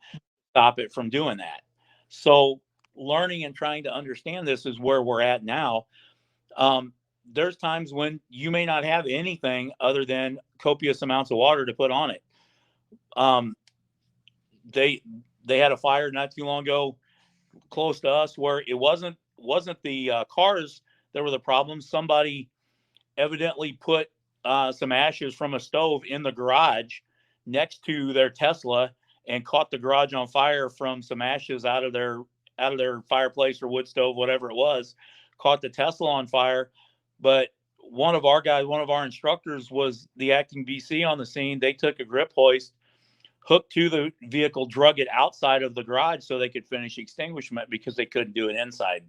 B: stop it from doing that. So learning and trying to understand this is where we're at now. There's times when you may not have anything other than copious amounts of water to put on it. Um, they they had a fire not too long ago close to us where it wasn't the cars that were the problem. Somebody evidently put some ashes from a stove in the garage next to their Tesla and caught the garage on fire from some ashes out of their fireplace or wood stove, whatever it was, caught the Tesla on fire. But one of our guys, one of our instructors was the acting VC on the scene. They took a grip hoist, hooked to the vehicle, drug it outside of the garage so they could finish extinguishment because they couldn't do it inside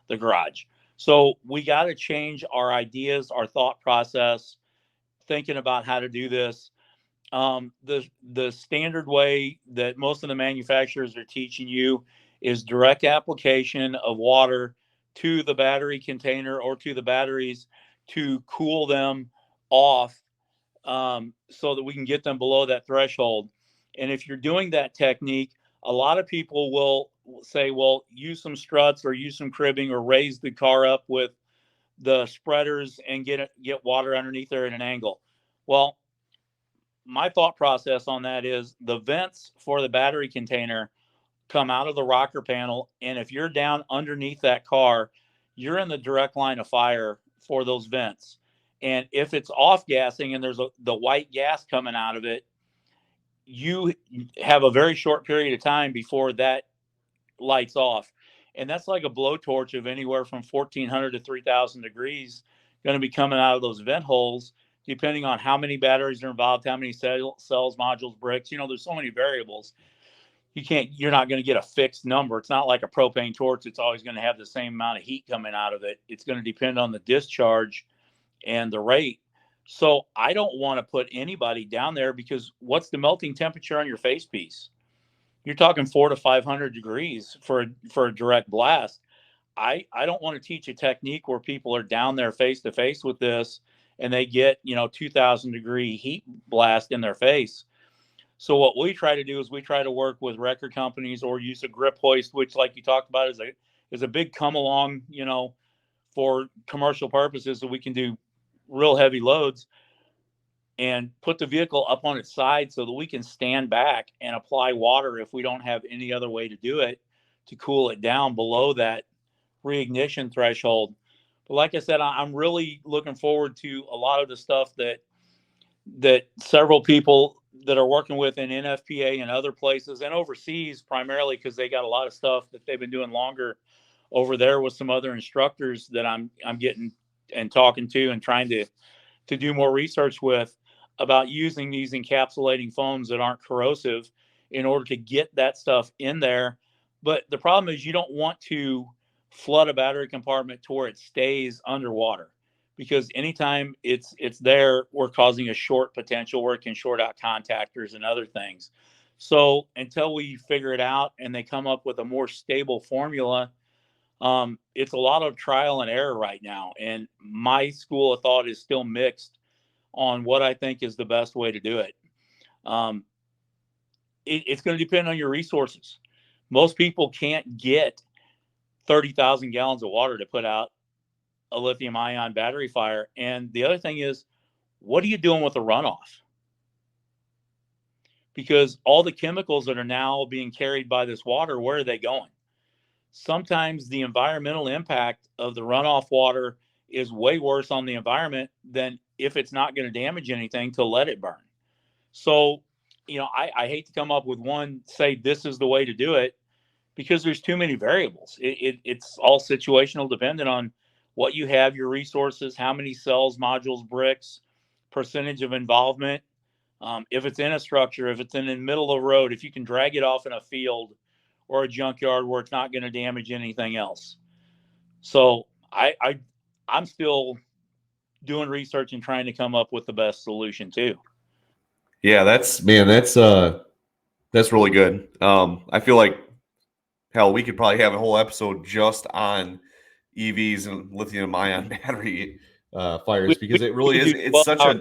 B: the garage. So we got to change our ideas, our thought process, thinking about how to do this. The standard way that most of the manufacturers are teaching you is direct application of water to the battery container or to the batteries to cool them off, so that we can get them below that threshold. And if you're doing that technique, a lot of people will say, well, use some struts or use some cribbing or raise the car up with the spreaders and get water underneath there at an angle. Well, my thought process on that is the vents for the battery container come out of the rocker panel. And if you're down underneath that car, you're in the direct line of fire for those vents. And if it's off gassing and there's the white gas coming out of it, you have a very short period of time before that lights off. And that's like a blowtorch of anywhere from 1400 to 3000 degrees going to be coming out of those vent holes, depending on how many batteries are involved, how many cells, modules, bricks. There's so many variables. You're not going to get a fixed number. It's not like a propane torch. It's always going to have the same amount of heat coming out of it. It's going to depend on the discharge and the rate. So I don't want to put anybody down there because what's the melting temperature on your face piece? You're talking 400 to 500 degrees for a direct blast. I don't want to teach a technique where people are down there face to face with this and they get 2000-degree heat blast in their face. So what we try to do is we try to work with record companies or use a grip hoist, which, like you talked about, is a big come along, for commercial purposes, so we can do real heavy loads, and put the vehicle up on its side so that we can stand back and apply water if we don't have any other way to do it to cool it down below that reignition threshold. But like I said, I'm really looking forward to a lot of the stuff that several people that are working with in NFPA and other places and overseas, primarily because they got a lot of stuff that they've been doing longer over there with some other instructors that I'm getting and talking to and trying to do more research with, about using these encapsulating foams that aren't corrosive in order to get that stuff in there. But the problem is you don't want to flood a battery compartment to where it stays underwater, because anytime it's there, we're causing a short potential where it can short out contactors and other things. So until we figure it out and they come up with a more stable formula, it's a lot of trial and error right now. And my school of thought is still mixed on what I think is the best way to do it. Um, it's going to depend on your resources. Most people can't get 30,000 gallons of water to put out a lithium ion battery fire. And the other thing is, what are you doing with the runoff? Because all the chemicals that are now being carried by this water, where are they going? Sometimes the environmental impact of the runoff water is way worse on the environment than if it's not going to damage anything to let it burn. So, I hate to come up with one, say this is the way to do it, because there's too many variables. It's all situational, dependent on what you have, your resources, how many cells, modules, bricks, percentage of involvement. If it's in a structure, if it's in the middle of the road, if you can drag it off in a field or a junkyard where it's not going to damage anything else. So I'm still doing research and trying to come up with the best solution too.
A: Yeah, that's really good. I feel like hell, we could probably have a whole episode just on EVs and lithium-ion battery fires because it really
B: could
A: is.
B: do
A: It's
B: 12
A: such
B: hours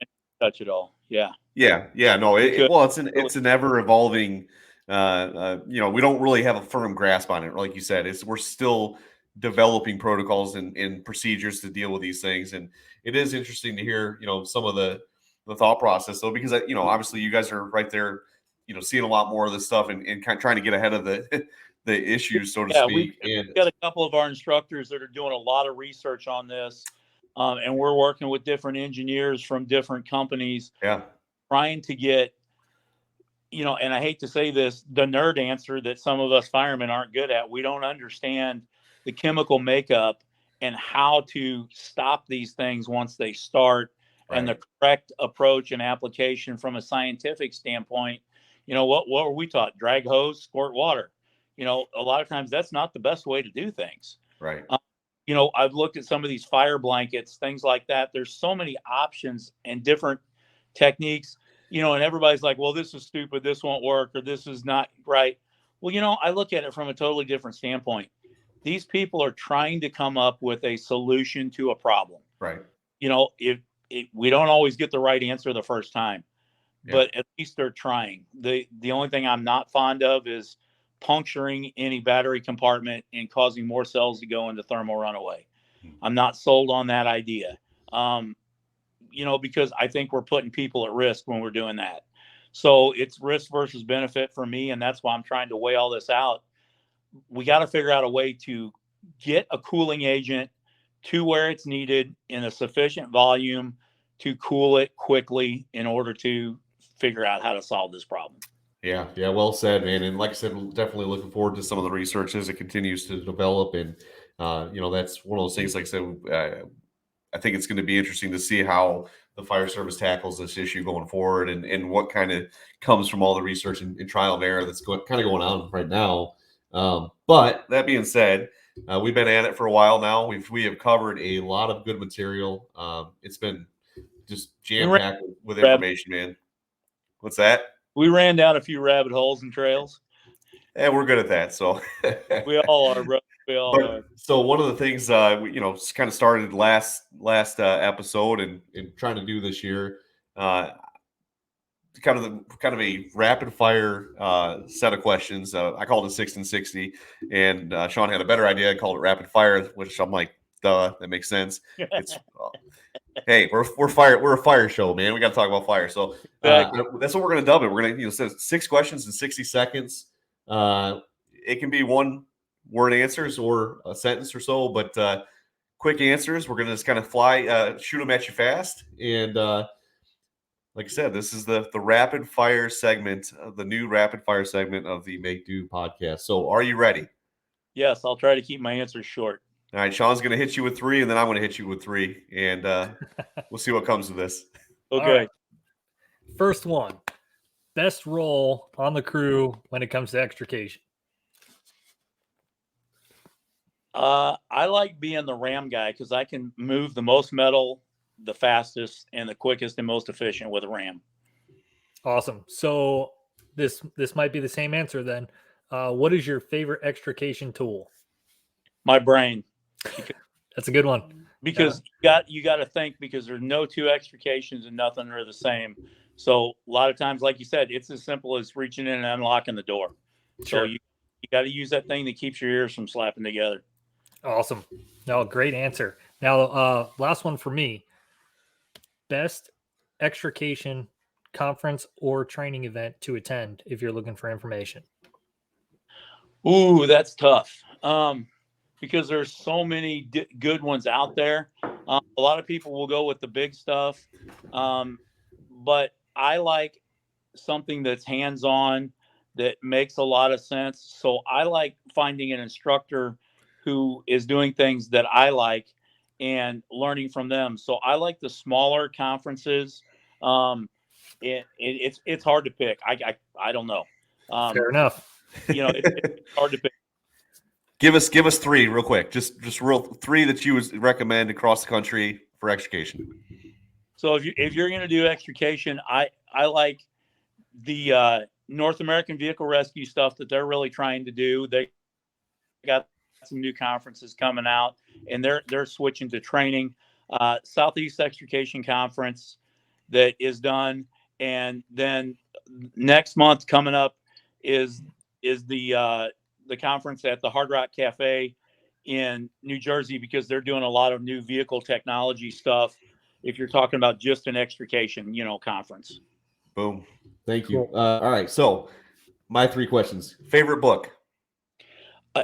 A: a
B: touch it all. Yeah.
A: yeah. No,
B: We could.
A: well, it's an ever evolving. We don't really have a firm grasp on it, like you said. We're still developing protocols and procedures to deal with these things, and it is interesting to hear some of the thought process though, because obviously you guys are right there, seeing a lot more of this stuff and kind of trying to get ahead of the the issues, so to
B: Yeah,
A: speak.
B: we've got a couple of our instructors that are doing a lot of research on this, and we're working with different engineers from different companies,
A: Yeah,
B: trying to get, and I hate to say this, the nerd answer that some of us firemen aren't good at. We don't understand the chemical makeup and how to stop these things once they start, and the correct approach and application from a scientific standpoint. What were we taught? Drag hose, squirt water. A lot of times that's not the best way to do things.
A: right.
B: I've looked at some of these fire blankets, things like that. There's so many options and different techniques, and everybody's like, well, this is stupid, this won't work, or this is not right. Well, I look at it from a totally different standpoint. These people are trying to come up with a solution to a problem.
A: Right.
B: If we don't always get the right answer the first time, but at least they're trying. The only thing I'm not fond of is puncturing any battery compartment and causing more cells to go into thermal runaway. I'm not sold on that idea. Because I think we're putting people at risk when we're doing that. So it's risk versus benefit for me. And that's why I'm trying to weigh all this out. We got to figure out a way to get a cooling agent to where it's needed in a sufficient volume to cool it quickly in order to figure out how to solve this problem.
A: Yeah, well said, man. And like I said, definitely looking forward to some of the research as it continues to develop. And that's one of those things. Like I said, I think it's going to be interesting to see how the fire service tackles this issue going forward, and what kind of comes from all the research and trial and error that's kind of going on right now. But that being said, we've been at it for a while now. We have covered a lot of good material. It's been just jam packed with information, man. What's that?
B: We ran down a few rabbit holes and trails.
A: Yeah, we're good at that. So
B: we all are, bro. We all are.
A: So one of the things we kind of started last episode and trying to do this year, kind of a rapid fire set of questions. I called it 6 and 60, and Sean had a better idea. I called it rapid fire, which I'm like, duh, that makes sense. It's hey, we're a fire show, man. We got to talk about fire. So that's what we're gonna dub it. We're gonna say 6 questions in 60 seconds. It can be one word answers or a sentence or so, but quick answers. We're gonna just kind of shoot them at you fast. And like I said, this is the rapid fire segment, the new rapid fire segment of the Make Do podcast. So are you ready?
B: Yes, I'll try to keep my answers short.
A: All right, Sean's going to hit you with 3, and then I'm going to hit you with 3, and we'll see what comes of this.
B: Okay. Right.
C: First one, best role on the crew when it comes to extrication.
B: I like being the ram guy because I can move the most metal, the fastest, and the quickest and most efficient with a ram.
C: Awesome. So this might be the same answer then. What is your favorite extrication tool?
B: My brain.
C: That's a good one.
B: Because you got to think, because there's no 2 extrications and nothing are the same. So a lot of times, like you said, it's as simple as reaching in and unlocking the door.
C: Sure.
B: So you got to use that thing that keeps your ears from slapping together.
C: Awesome. No, great answer. Now, last one for me. Best extrication conference or training event to attend if you're looking for information.
B: Ooh, that's tough. Because there's so many good ones out there. A lot of people will go with the big stuff. But I like something that's hands-on, that makes a lot of sense. So I like finding an instructor who is doing things that I like and learning from them. So I like the smaller conferences. It's hard to pick. I don't know.
C: Fair enough.
B: It's hard to pick.
A: Give us 3 real quick. Just real 3 that you would recommend across the country for extrication?
B: So if you're going to do extrication, I like the North American Vehicle Rescue stuff that they're really trying to do. They got some new conferences coming out, and they're switching to training. Southeast Extrication Conference that is done, and then next month coming up is the conference at the Hard Rock Cafe in New Jersey, because they're doing a lot of new vehicle technology stuff. If you're talking about just an extrication, conference.
A: Boom. Thank you.
C: Cool.
A: All right. So my 3 questions. Favorite book?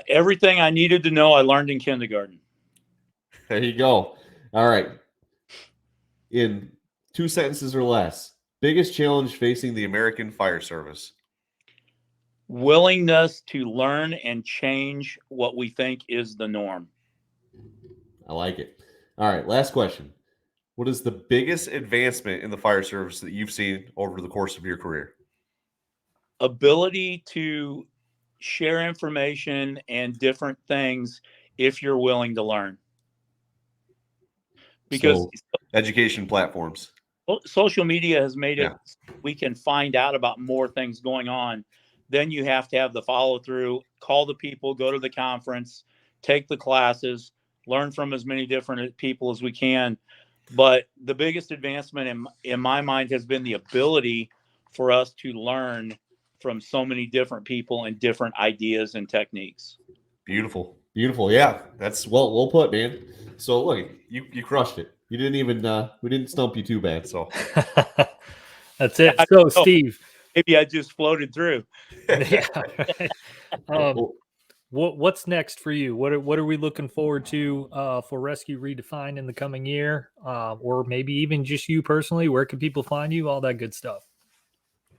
B: Everything I needed to know, I learned in kindergarten.
A: There you go. All right. In 2 sentences or less, biggest challenge facing the American fire service?
B: Willingness to learn and change what we think is the norm.
A: I like it. All right. Last question. What is the biggest advancement in the fire service that you've seen over the course of your career?
B: Ability to share information and different things if you're willing to learn. Because
A: So, education platforms.
B: social media has made it
A: Yeah.
B: we can find out about more things going on. Then you have to have the follow through, call the people, go to the conference, take the classes, learn from as many different people as we can. But the biggest advancement in my mind has been the ability for us to learn from so many different people and different ideas and techniques.
A: Beautiful. Beautiful. Yeah. That's well put, man. So look, you crushed it. You didn't even we didn't stump you too bad. So
C: That's it.
B: I
C: So,
B: don't know,
C: Steve,
B: maybe I just floated through.
C: yeah, right.
A: Well,
C: What's next for you? What are we looking forward to for Rescue Redefined in the coming year, or maybe even just you personally? Where can people find you? All that good stuff.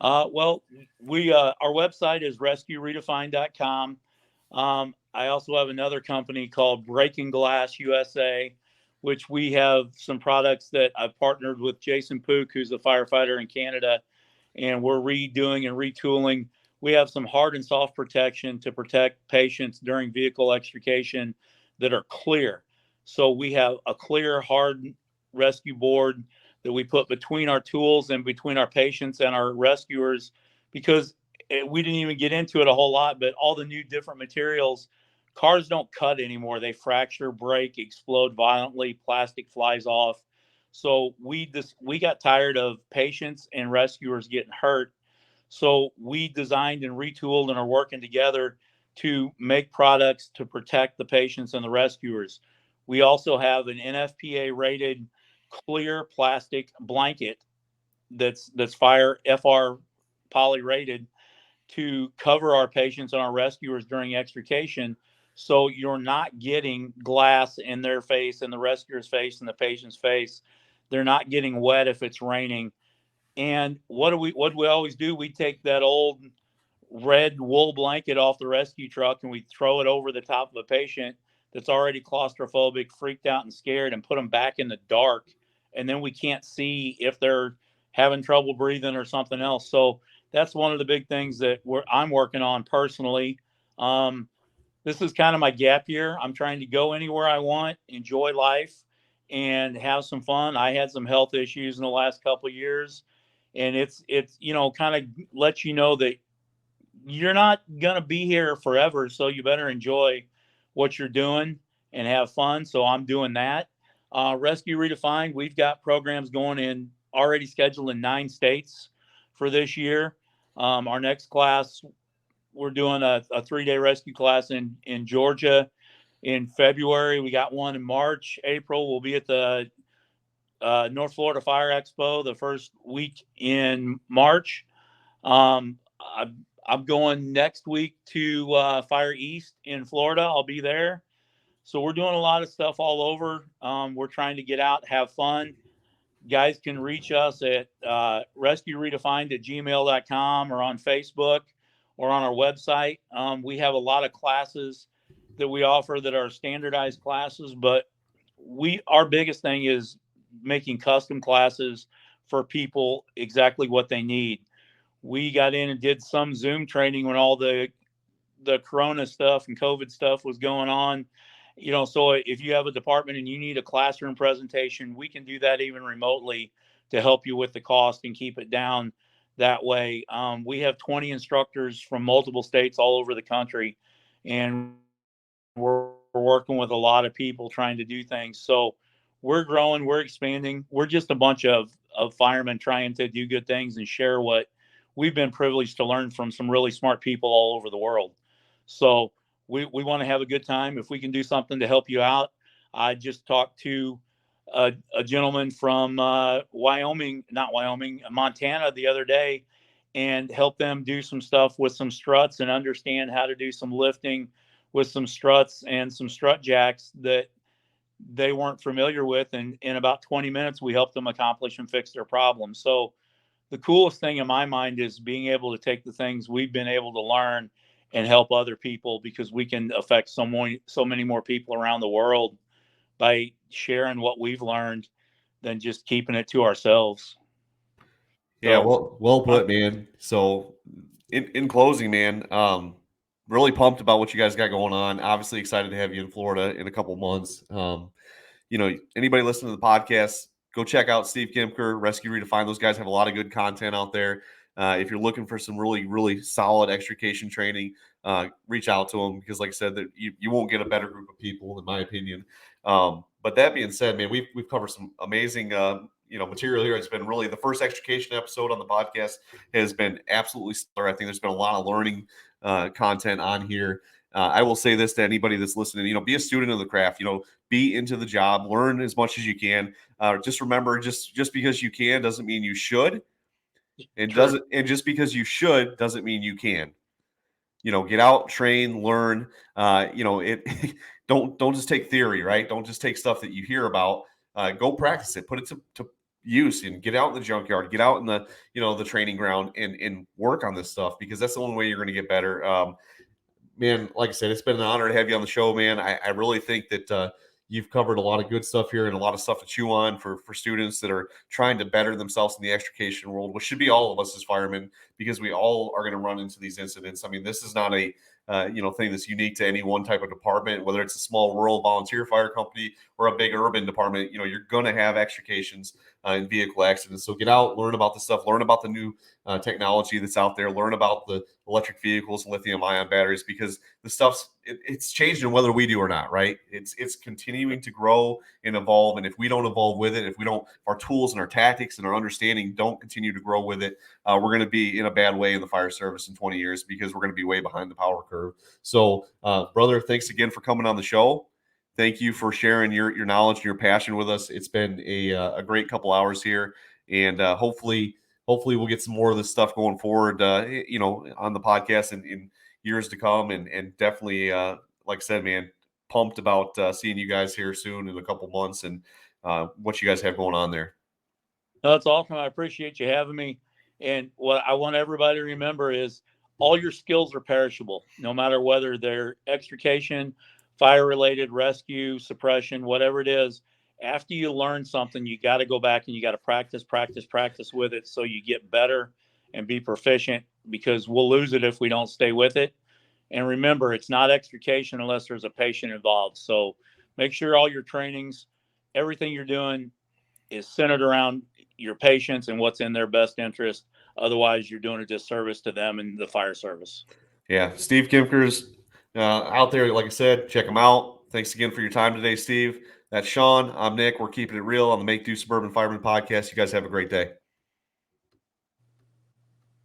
B: Well, we our website is rescueredefined.com. I also have another company called Breaking Glass USA, which we have some products that I've partnered with Jason Pook, who's a firefighter in Canada, and we're redoing and retooling. We have some hard and soft protection to protect patients during vehicle extrication that are clear. So we have a clear, hard rescue board that we put between our tools and between our patients and our rescuers, because we didn't even get into it a whole lot, but all the new different materials, cars don't cut anymore. They fracture, break, explode violently, plastic flies off. So we got tired of patients and rescuers getting hurt. So we designed and retooled and are working together to make products to protect the patients and the rescuers. We also have an NFPA rated clear plastic blanket that's fire FR poly rated to cover our patients and our rescuers during extrication, so you're not getting glass in their face and the rescuer's face and the patient's face. They're not getting wet if it's raining. And what we always do, we take that old red wool blanket off the rescue truck and we throw it over the top of a patient that's already claustrophobic, freaked out and scared, and put them back in the dark. And then we can't see if they're having trouble breathing or something else. So that's one of the big things that I'm working on personally. This is kind of my gap year. I'm trying to go anywhere I want, enjoy life, and have some fun. I had some health issues in the last couple of years, and it's kind of lets you know that you're not gonna be here forever, so you better enjoy what you're doing and have fun. So I'm doing that. Rescue Redefined, we've got programs going in already scheduled in 9 states for this year. Our next class, we're doing a 3-day rescue class in Georgia in February. We got one in March. April, we'll be at the North Florida Fire Expo the first week in March. I'm going next week to Fire East in Florida. I'll be there. So we're doing a lot of stuff all over. We're trying to get out, have fun. Guys can reach us at rescueredefined@gmail.com or on Facebook or on our website. We have a lot of classes that we offer that are standardized classes, but our biggest thing is making custom classes for people exactly what they need. We got in and did some Zoom training when all the Corona stuff and COVID stuff was going on. So if you have a department and you need a classroom presentation, we can do that even remotely to help you with the cost and keep it down that way. We have 20 instructors from multiple states all over the country, and we're working with a lot of people trying to do things. So we're growing, we're expanding. We're just a bunch of firemen trying to do good things and share what we've been privileged to learn from some really smart people all over the world. So we want to have a good time. If we can do something to help you out, I just talked to a gentleman from Montana the other day, and helped them do some stuff with some struts and understand how to do some lifting with some struts and some strut jacks that they weren't familiar with. And in about 20 minutes, we helped them accomplish and fix their problem. So the coolest thing in my mind is being able to take the things we've been able to learn and help other people, because we can affect so many more people around the world by sharing what we've learned than just keeping it to ourselves.
A: Yeah,
B: So
A: well put, man. So in closing, man, really pumped about what you guys got going on. Obviously excited to have you in Florida in a couple months. Anybody listening to the podcast, go check out Steve Kimker, Rescue Redefined. Those guys have a lot of good content out there. If you're looking for some really, really solid extrication training, reach out to them, because like I said, that you won't get a better group of people, in my opinion. But that being said, man, we've covered some amazing material here. It's been really, the first extrication episode on the podcast has been absolutely stellar. I think there's been a lot of learning content on here. I will say this to anybody that's listening, be a student of the craft, be into the job, learn as much as you can. Just remember, just because you can doesn't mean you should. And just because you should doesn't mean you can. Get out, train, learn. Don't just take theory, right? Don't just take stuff that you hear about. Go practice it, put it to use, and get out in the junkyard, get out in the training ground, and work on this stuff, because that's the only way you're going to get better. Man, like I said, it's been an honor to have you on the show, man. I really think that you've covered a lot of good stuff here and a lot of stuff to chew on for students that are trying to better themselves in the extrication world, which should be all of us as firemen, because we all are going to run into these incidents. I mean, this is not a thing that's unique to any one type of department, whether it's a small rural volunteer fire company or a big urban department. You're going to have extrications and vehicle accidents. So get out, learn about this stuff, learn about the new technology that's out there, learn about the electric vehicles and lithium-ion batteries, because the stuff's it's changing whether we do or not, right? It's continuing to grow and evolve, and if we don't evolve with it, if our tools and our tactics and our understanding don't continue to grow with it, we're going to be in a bad way in the fire service in 20 years, because we're going to be way behind the power curve. So, brother, thanks again for coming on the show. Thank you for sharing your knowledge and your passion with us. It's been a great couple hours here, and hopefully we'll get some more of this stuff going forward, on the podcast in years to come. And definitely, like I said, man, pumped about seeing you guys here soon in a couple months, and what you guys have going on there.
B: No, that's awesome. I appreciate you having me. And what I want everybody to remember is all your skills are perishable, no matter whether they're extrication, fire related, rescue, suppression, whatever it is. After you learn something, you got to go back and you got to practice with it, so you get better and be proficient, because we'll lose it if we don't stay with it. And remember, it's not extrication unless there's a patient involved. So make sure all your trainings, everything you're doing, is centered around your patients and what's in their best interest. Otherwise, you're doing a disservice to them and the fire service.
A: Yeah, Steve Kimker's out there. Like I said, check him out. Thanks again for your time today, Steve. That's Sean. I'm Nick. We're keeping it real on the Make Do Suburban Fireman podcast. You guys have a great day.